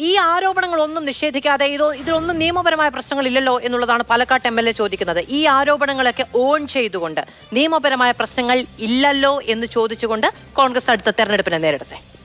ഈ ആരോപണങ്ങളൊന്നും നിഷേധിക്കാതെ ഇതിലൊന്നും നിയമപരമായ പ്രശ്നങ്ങളില്ലല്ലോ എന്നുള്ളതാണ് പാലക്കാട് MLA ചോദിക്കുന്നത്. ഈ ആരോപണങ്ങളൊക്കെ ഓൺ ചെയ്തുകൊണ്ട് നിയമപരമായ പ്രശ്നങ്ങൾ ഇല്ലല്ലോ എന്ന് ചോദിച്ചുകൊണ്ട് കോൺഗ്രസ് അടുത്ത തെരഞ്ഞെടുപ്പിനെ നേരിടട്ടെ.